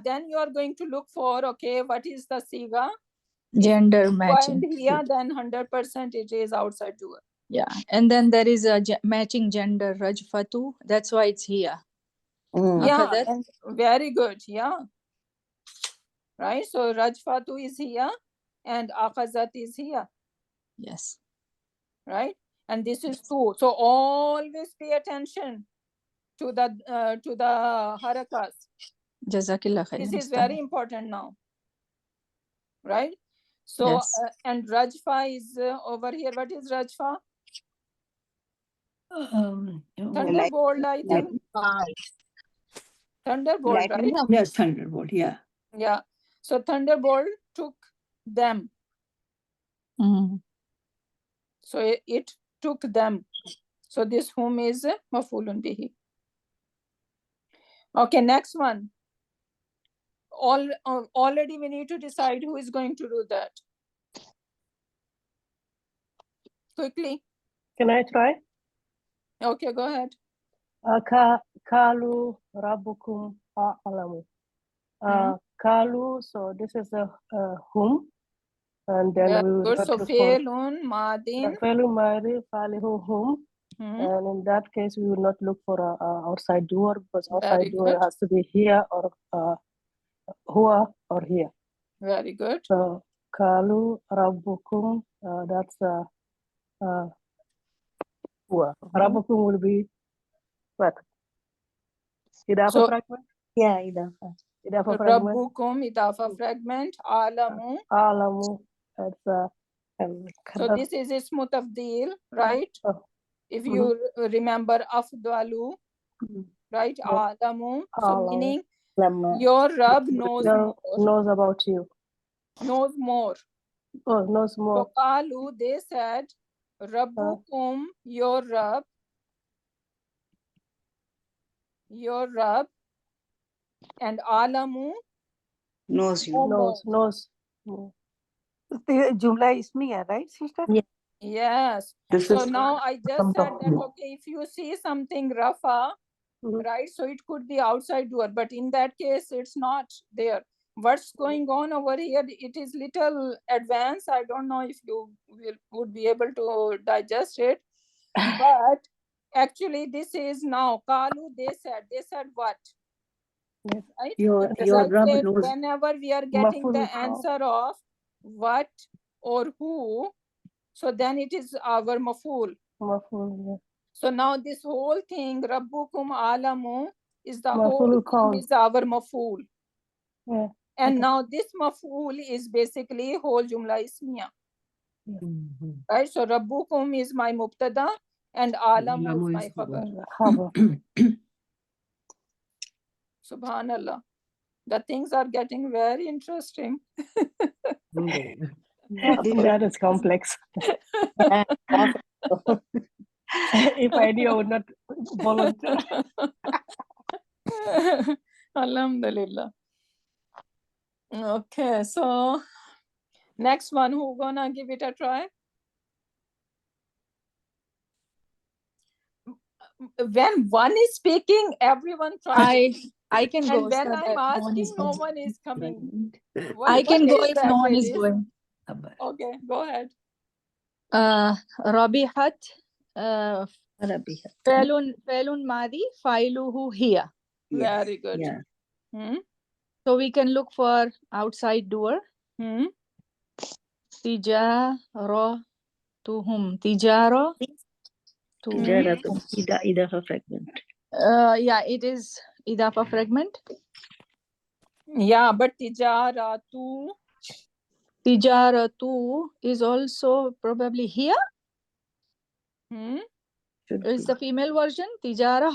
then you are going to look for, okay, what is the siga? Gender Find matching. here, then 100% it is outside door. Yeah. And then there is a matching gender, Rajfatu. That's why it's here. Yeah, Akhadat. and very good. Yeah. Right. So Rajfatu is here and Akhazat is here. Yes. Right. And this is two. So always pay attention to the harakas. Jazakillah khairan. This is very important now. Right. So Yes. and Rajfa is over here. What is Rajfa? Thunderbolt, I think. Thunderbolt, right? Yes, thunderbolt. Yeah. Yeah. So Thunderbolt took them. So it took them. So this whom is mafulun bihi. Okay, next one. Already we need to decide who is going to do that. Quickly. Can I try? Okay, go ahead. Kalu rabbukum a'lamu. Kalu, so this is a whom, and then Very we will good. not So look for fe'lun, madin. Felu mari falihu whom, and in that case we will not look for a outside door, because outside Very door good. has to be here or hua or here. Very good. So kalu rabbukum, that's hua. Rabbukum will be what? Idafa So fragment? Yeah, idafa. Idafa fragment? Rabbukum, idafa fragment, alamu. Alamu, that's So this is ismu tafdil, right? If you remember afdalu, right? Alamu. So meaning your Rabb knows more. knows about you. Knows more. Oh, knows more. So qalu, they said, Rabbukum, your Rabb, and alamu Knows you. Knows. The Jumla Ismiya, right, sister? Yeah. Yes. This So is now I just said that, more. okay, if you see something rafa, right, so it could be outside door, but in that case, it's not there. What's going on over here? It is little advanced. I don't know if you would be able to digest it, but actually this is now, Kalu, they said what? Right? Your As I Rabb said, knows. whenever we are getting Maful the is called. answer of what or who, so then it is our maful. Maful, yeah. So now this whole thing, Rabbukum alamu, is the Maful whole call. thing is our maful. Yeah. And Okay. now this maful is basically whole jumla ismiya. Right? So Rabbukum is my mubtada and alamu is my khabar. Khabar. Subhanallah. The things are getting very interesting. That is complex. If I knew, I would not volunteer. Alhamdulillah. Okay, so next one, who gonna give it a try? When one is speaking, everyone tries. I can go. And when so I'm that no one asking, is no going. one is coming. I What can go is if that, no one is ladies? going. Okay, go ahead. Rabihat, Rabihat. Felun Madi, Failuhu here. Yes. Very good. Yeah. Hmm? So we can look for outside doer. Hmm? Tijaro to whom? Tijaro to Tijaratu. Idafa fragment. yeah, it is idafa fragment. Yeah, but tijaratu. Tijaratu is also probably here. Hmm? Should It's be. the female version. Tijara.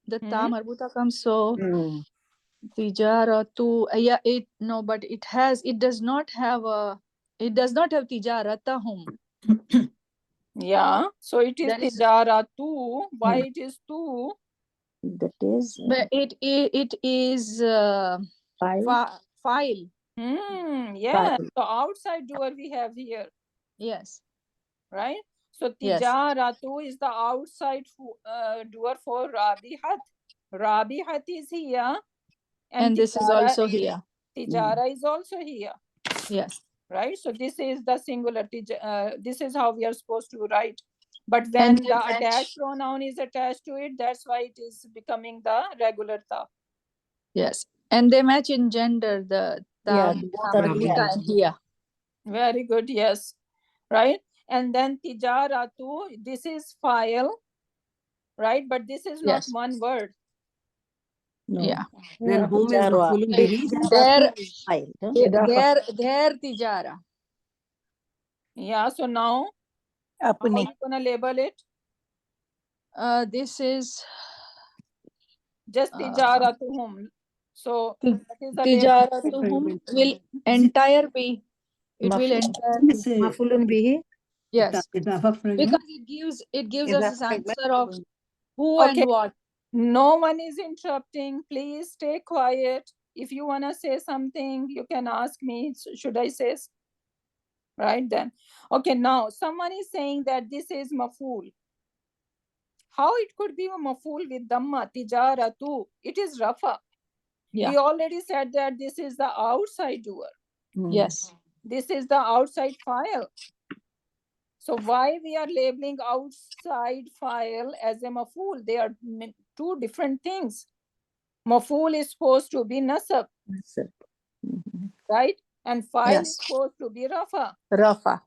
The ta marbuta comes, so tijaratu. Yeah, but it does not have tijaratahum. Yeah, so it is That is, tijaratu. Why it is tu? That is but it is file. file. Yeah. So outside doer we have here, Yes. right? So Yes. tijaratu is the outside doer for rabihat. Rabihat is here, And this is also here. Tijara is also here, Yes. right? So this is the singular. This is how we are supposed to write. But when the attached pronoun is attached to it, that's why it is becoming the regular ta. Yes. And they match in gender, the Yeah, ta both are marbuta and here. Very good, yes. Right? And then tijaratu, this is file, right? But this is not Yes. one word. No. Yeah. Then whom is Tijarwa. mafulun bihi? There, File. Huh? there tijara. Yeah, so now how are Apni. you gonna label it? This is Just tijaratuhum. So what is the label? tijaratuhum will entire be. It will entire. Yes, Mafulun bihi. Yes. Idafa fragment. Because it gives us an answer of who Okay. and what. No one is interrupting. Please stay quiet. If you wanna say something, you can ask me. Should I say? Right then. Okay, now someone is saying that this is maful. How it could be a maful with dhamma, tijaratu? It is rafa. Yeah. We already said that this is the outside doer. Yes. This is the outside file. So why we are labeling outside file as a maful? They are two different things. Maful is supposed to be nasab, right? And file is Yes. supposed to be rafa, Rafa.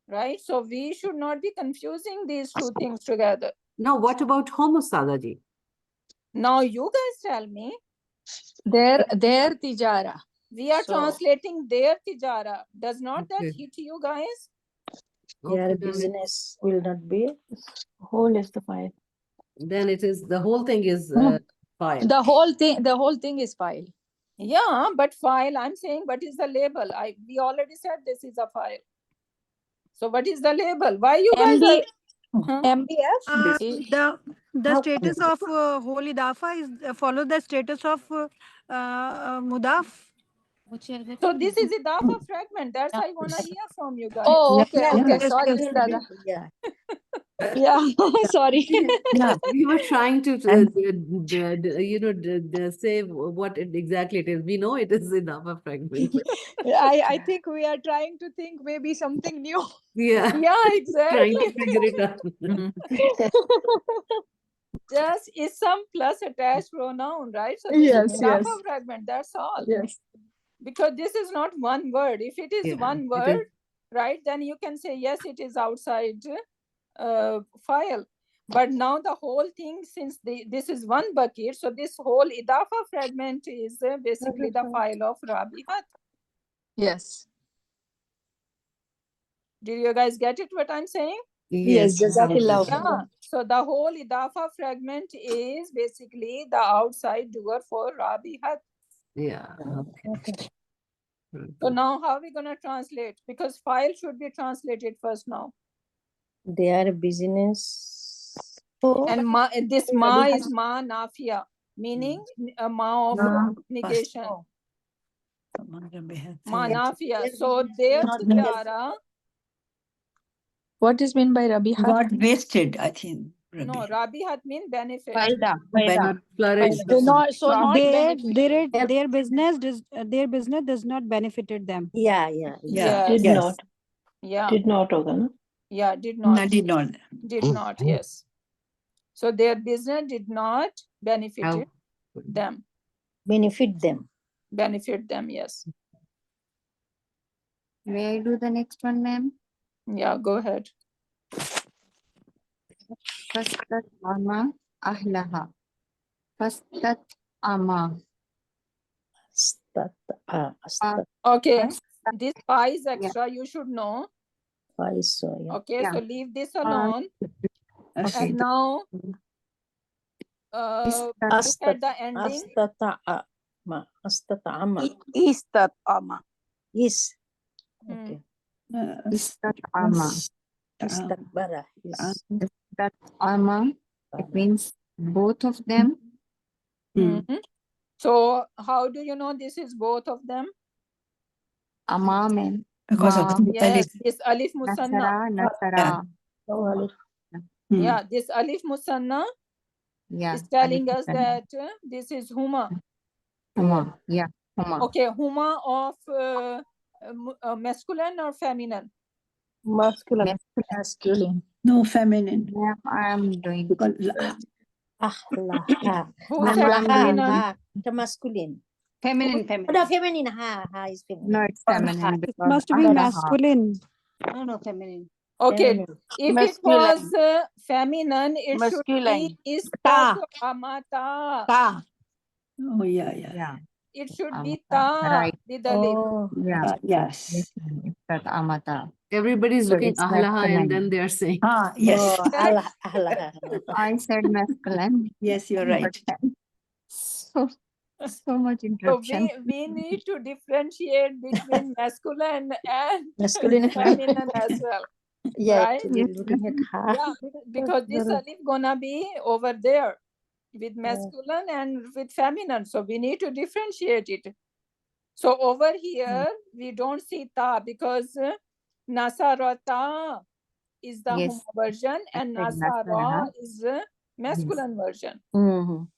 right? So we should not be confusing these two things together. Now, what about homus, Sadaji? Now you guys tell me. Their tijara. We are So- translating their tijara. Does not that Okay. hit you guys? Their Okay, business will not be. Whole is the file. then it is the whole thing is file. The whole thing is file. Yeah, but file, I'm saying, what is the label? We already said this is a file. So what is the label? Why you guys are... Huh? MBF. The status of whole idafa is follow the status of mudaf. So this is idafa fragment. That's I want to hear from you guys. Oh, okay, Yeah. okay. Yes, Sorry, yes, Dada. Yeah. Yeah, sorry. Yeah. We were trying to, And- say what exactly it is. We know it is enough a fragment. I think we are trying to think maybe something new. Yeah, Yeah, trying exactly. to figure it out. Just is some plus attached pronoun, right? So this Yes, is idafa yes. fragment. That's all. Yes. Because this is not one word. If it is Yeah, one it word, is. right, then you can say yes, it is outside file. But now the whole thing, since this is one bucket, so this whole idafa fragment is basically the file of Rabihat. Yes. Did you guys get it what I'm saying? Yes, Jazakallah. Yeah. So the whole idafa fragment is basically the outside doer for Rabihat. Yeah. Okay. So now how are we gonna translate? Because file should be translated first now. Their business. And this ma is ma nafia, meaning a ma of negation. Ma nafia. So their tijara. What is meant by Rabihat? Got wasted, I think. No, Rabihat means benefit. Not flourish. Not Their business does not benefited them. Yeah, yeah. Yes. Did not. Yeah. Did not होगा ना? Yeah, did No, not. did not. Did not, yes. So their business did not benefit them. Benefit them. Benefit them, yes. May I do the next one, ma'am? Yeah, go ahead. Fastat ama ahlaha. Fastat ama. Okay, this pie is extra, you should know. So, yeah. Okay, so leave this alone. Okay. And now, look at the ending. Istat ama. Yes. Okay. Istat ama. Istakbara. Yes. Istat ama. It means both of them. Mhm. So how do you know this is both of them? Ama means Because of the Yes, alif. this alif musanna. Nasara. Yeah, this alif musanna Yeah. is telling alif us musanna. that this is huma. Huma. Yeah. Huma. Okay, huma of masculine or feminine? Masculine. Masculine. No, feminine. Yeah, I am doing. Because Ahlaha. Who said feminine? The masculine. Feminine, Oh, feminine. the feminine. Ha, is feminine. No, it's feminine It because must be ahlaha. masculine. No, feminine. Okay, Feminine. if it was feminine, it should Masculine. be istat amata. Ta. oh yeah. Yeah. It should be Amata. ta Right. with alif. Oh. Yeah. Yes. Yes, ma'am. It's that amata. Everybody is So looking it's ahlaha and masculine. then they are saying. Yes. Oh, ahlaha. I said masculine. Yes, you're right. But then so much So interruption. we need to differentiate between masculine and Masculine. feminine as well. Yeah, Right? actually looking at ha. Yeah, because this alif gonna be over there with masculine and with feminine. So we need to differentiate it. So over here, we don't see ta because nasarata is the Yes. huma version and I said nasara nasara. is masculine version. Mhm.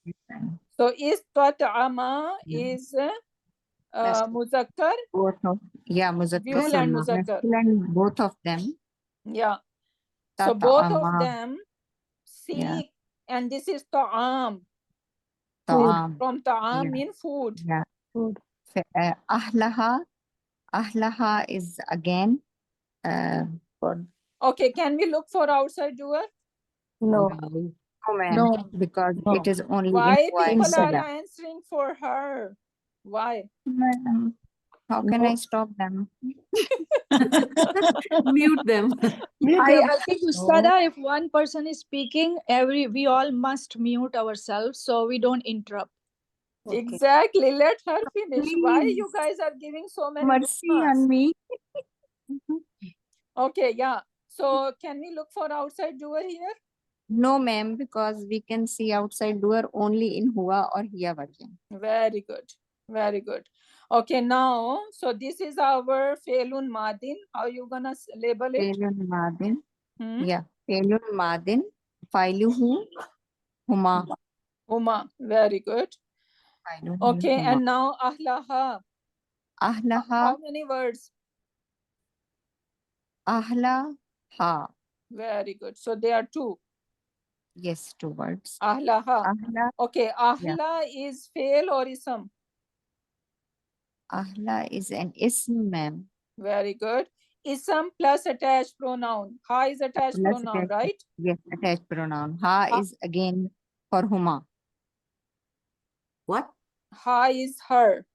So istat'ama is muzakkar, Both of muzakkar dual and sama. muzakkar. Masculine, both of them. Yeah. So both of Tata'ama. them seek, Yeah. and this is ta'am. Ta'am. From ta'am Yeah. mean food. Yeah. Ahlaha. Ahlaha is again Okay, can we look for outside doer? No. no, ma'am, No. because No. it is only Why in people are Huwa. answering for her? Why? Ma'am, how can I stop them? Mute them. I think Ustada, if one person is speaking, we all must mute ourselves so we don't interrupt. Okay. Exactly. Let her finish. Why Please. you guys are giving so many Mercy dumas? on me. Okay, yeah. So can we look for outside doer here? No, ma'am, because we can see outside doer only in Huwa or Hiya version. Very good. Very good. Okay, now, so this is our Felun Madin. How you gonna label it? Felun Madin. Hmm? Yeah. Felun Madin. Failuhu. Huma. Uma. Very good. Failuhu Okay, huma. and now Ahlaha. Ahlaha. How many words? Ahlaha. Very good. So there are two. Yes, 2 words. Ahlaha. Ahla. Okay, Ahla is fail or ism? Ahla is an ism, ma'am. Very good. Ism plus attached pronoun. Ha is attached Plus pronoun, attached- right? Yes, attached pronoun. Ha Ha. is again for Huma. What? Ha is her.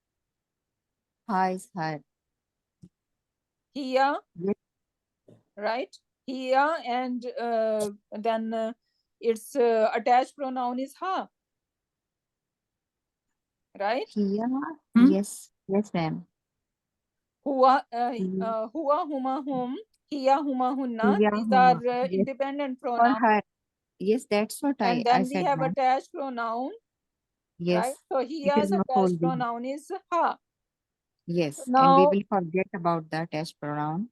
Ha is her. Hiya, Yes. right? Hiya, and then its attached pronoun is ha. Right? Hiya. Hmm? Yes. Yes, ma'am. Huwa, Mhm. huwa, huma, hum. Hiya, huma, hunna. Hiya, These huma. are Yes. independent For pronouns. her. Yes, that's what And I then we said, have ma'am. attached pronoun, Yes. right? So It hiya's is not attached holding. pronoun is ha. Yes. And we Now, will forget about the attached pronoun.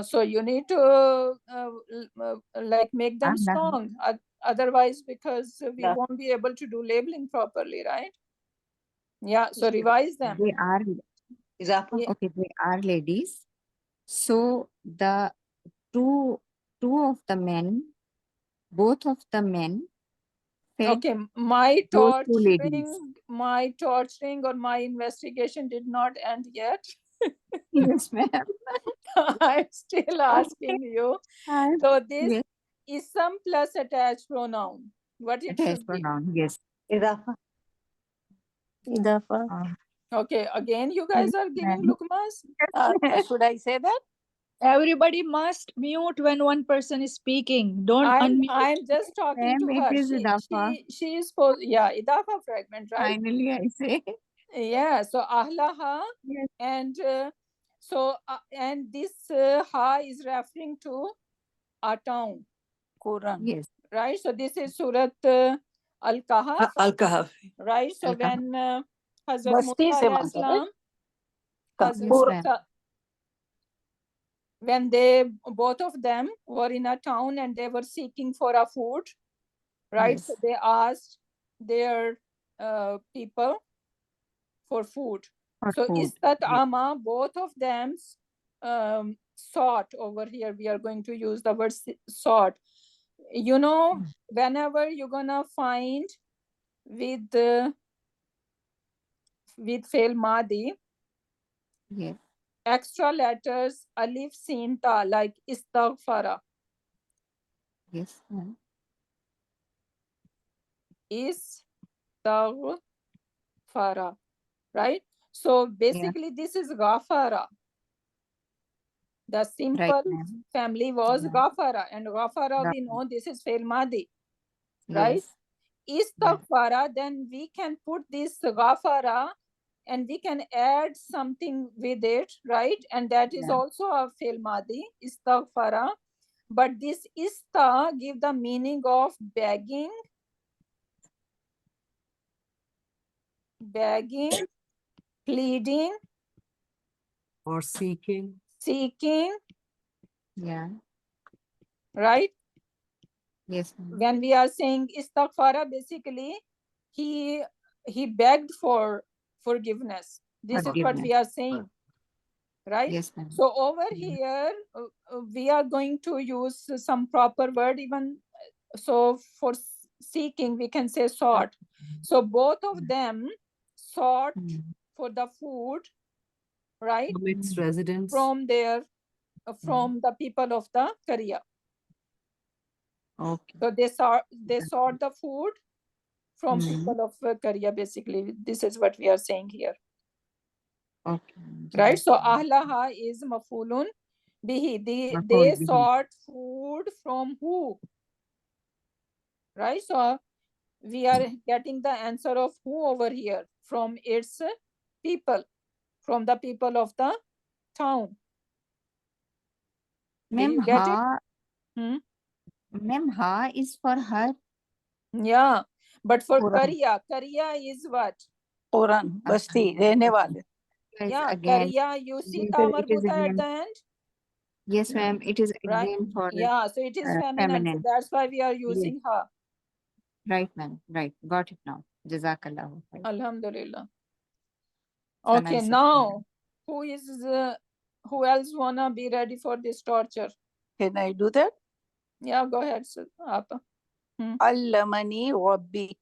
so you need to like make them Ahla. strong. Otherwise, because we Yeah. won't be able to do labeling properly, right? Yeah, so revise them. They are Izafa. Yeah. okay. They are ladies. So the two of the men, both of the men fed Okay, my those two ladies. torturing or my investigation did not end yet. Yes, ma'am. I'm still asking you. I- So this yes, is some plus attached pronoun. What it attached should be? pronoun. Yes. Idafa. Idafa. Okay, again, you Yes, guys are giving ma'am. lukmas. Should I say that? Everybody must mute when one person is speaking. Don't unmute. I'm just talking Ma'am, to it her. is idafa. She is supposed, yeah, idafa fragment, right? Finally, I say. Yeah, so ahlaha, Yes. and and this ha is referring to a town, Quran. Yes. right? So this is Surat Al-Kahf, Al-Kahf. right? So Al-Kahf. when Hazrat Basti Musa se alayhi manta, salam, right? Yes, Hazrat ma'am. Musa, when they both of them were in a town and they were seeking for a food, right? Yes. So they asked their people for food. For So food. istat Yes. ama, both of them sought. Over here we are going to use the word sought. You know, whenever you're gonna find with fail madi Yes. extra letters alif sin ta, like istaghfara, Yes, ma'am. istaghfara, right? So basically this is ghafara. The Right, simple ma'am. family was Yeah. ghafara, and ghafara we Ghafara. know this is fail madi, right? Yes. Istaghfara, then we can put this ghafara and we can add something with it, right? And that is Yeah. also a fail madi, istaghfara. But this ista give the meaning of begging, pleading, Or seeking. seeking, Yeah. right? Yes, ma'am. When we are saying istaghfara, basically he begged for forgiveness. This is what we are saying, right? Yes, ma'am. So over here we are going to use some proper word. Even so, for seeking we can say sought. So both of them sought for the food, right, From its residents. from their from the people of the Korea. Okay. So they sought the food from people of Korea. Basically this is what we are saying here, Okay. right? So ahlaha is mafulun bihi. They Maf'ul bihi. sought food from who, right? So we are getting the answer of who over here, from its people, from the people of the town. Did Ma'am, you get it? ha. Ma'am, ha is for her. Yeah, but for Quran. Korea is what? Quran. Basti, rehne wale. Yes, Yeah, again. Korea, you see Yes, ta it is marbuta at again. the end, Yes, ma'am. It is right? again for Yeah, so it is feminine. So feminine. that's why we are using ha. Right, ma'am. Right. Got it now. Jazakallah. Alhamdulillah. So Okay, nice of now who else wanna be ready for this torture? Can I do that? Yeah, go ahead, sir. Apa. Allamani Rabbi.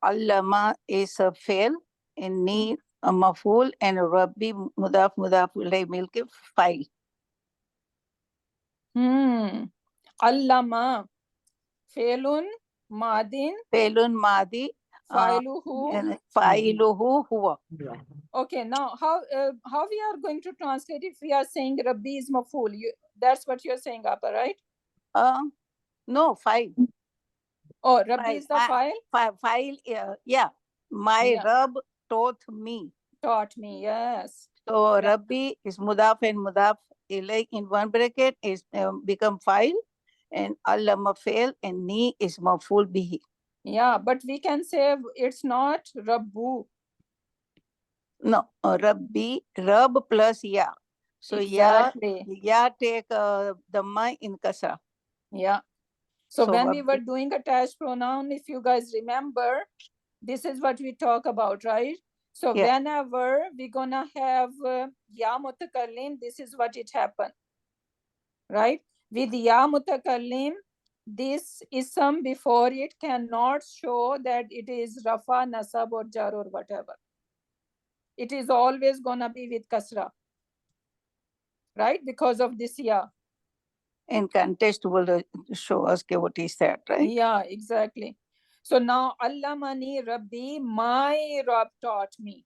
Allama is a fail, and ni a maful, and Rabbi mudaf ilay milke file. Allama. Failun madin. Failun madi. Failuhu. Failuhu huwa. Okay, now how we are going to translate if we are saying Rabbi is maful? That's what you're saying, Apa, right? No, file. Oh, Rabbi is the file? File, yeah. My Rab taught me. Taught me, yes. So Rabbi is mudaf and mudaf ilay in one bracket is become file, and allama fail, and ni is maful bihi. Yeah, but we can say it's not Rabbu. No, Rabbi, Rab plus ya. So exactly. ya take dhamma in kasra. Yeah. So when we Rabbi. were doing attached pronoun, if you guys remember, this is what we talk about, right? So whenever we're gonna have ya mutakallim, this is what it happened, right? With ya mutakallim, this ism before it cannot show that it is rafa, nasab or jar or whatever. It is always gonna be with kasra, right? Because of this ya. In context will show us what is that, right? Yeah, exactly. So now Allamani Rabbi, my Rabb taught me.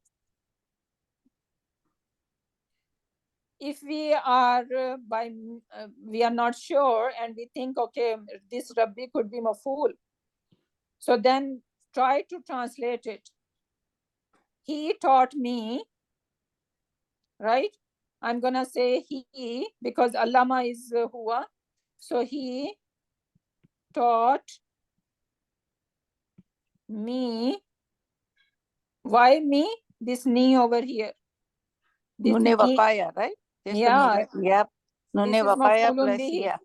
If we are we are not sure and we think, okay, this Rabbi could be maf'ul, so then try to translate it. He taught me, right? I'm gonna say he because Allama is huwa. So he taught me. Why me? This knee over here. This Nune knee, waqaya, right? yeah. Yep. Nune This is waqaya maf'ulun plus bihi. yeah.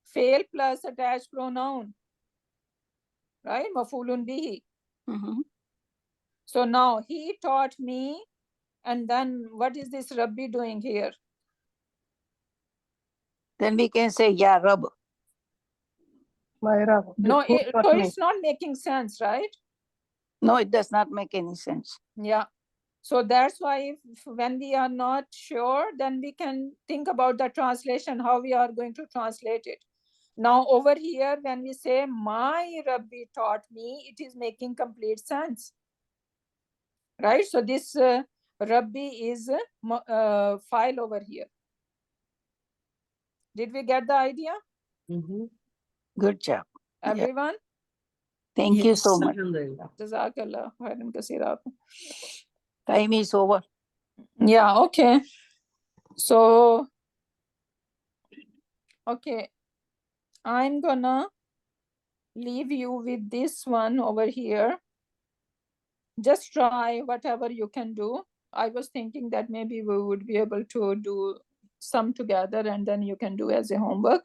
Fail plus attached pronoun, right? Maf'ulun bihi. So now he taught me, and then what is this Rabbi doing here? Then we can say ya Rabb. My Rabb. No, Who so taught me? it's not making sense, right? No, it does not make any sense. Yeah. So that's why when we are not sure, then we can think about the translation, how we are going to translate it. Now over here, when we say my Rabbi taught me, it is making complete sense. Right? So this Rabbi is file over here. Did we get the idea? Good job. Everyone? Thank you so much. Jazakallah khairan kaseera. Time is over. Yeah, okay. So, okay. I'm gonna leave you with this one over here. Just try whatever you can do. I was thinking that maybe we would be able to do some together and then you can do as a homework.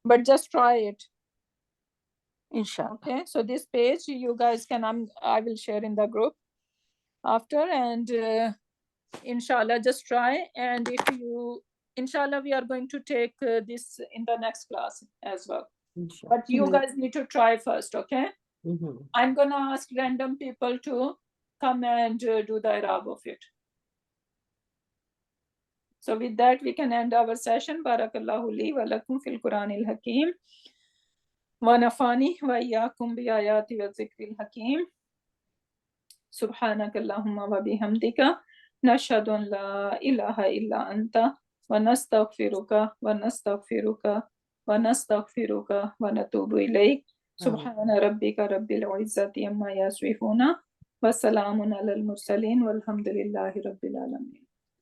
But just try it. Inshallah. Okay, so this page you guys can, I will share in the group after, and inshallah just try. And if you, inshallah, we are going to take this in the next class as well. But you guys need to try first, okay? I'm gonna ask random people to come and do the Arab of it. So with that, we can end our session. Barakallahu li wa lakum fil Quranil Hakim. Wa nafani wa iyyakum bi ayati wa zikril hakim. Subhanakallahumma wa bihamdika. Nashhadu an la ilaha illa anta. Wa nastaghfiruka wa nastaghfiruka wa nastaghfiruka wa natubu ilayk. Subhana rabbika rabbil izzati amma yasifuna. Wa salamun alal mursalin walhamdulillahi rabbil alamin.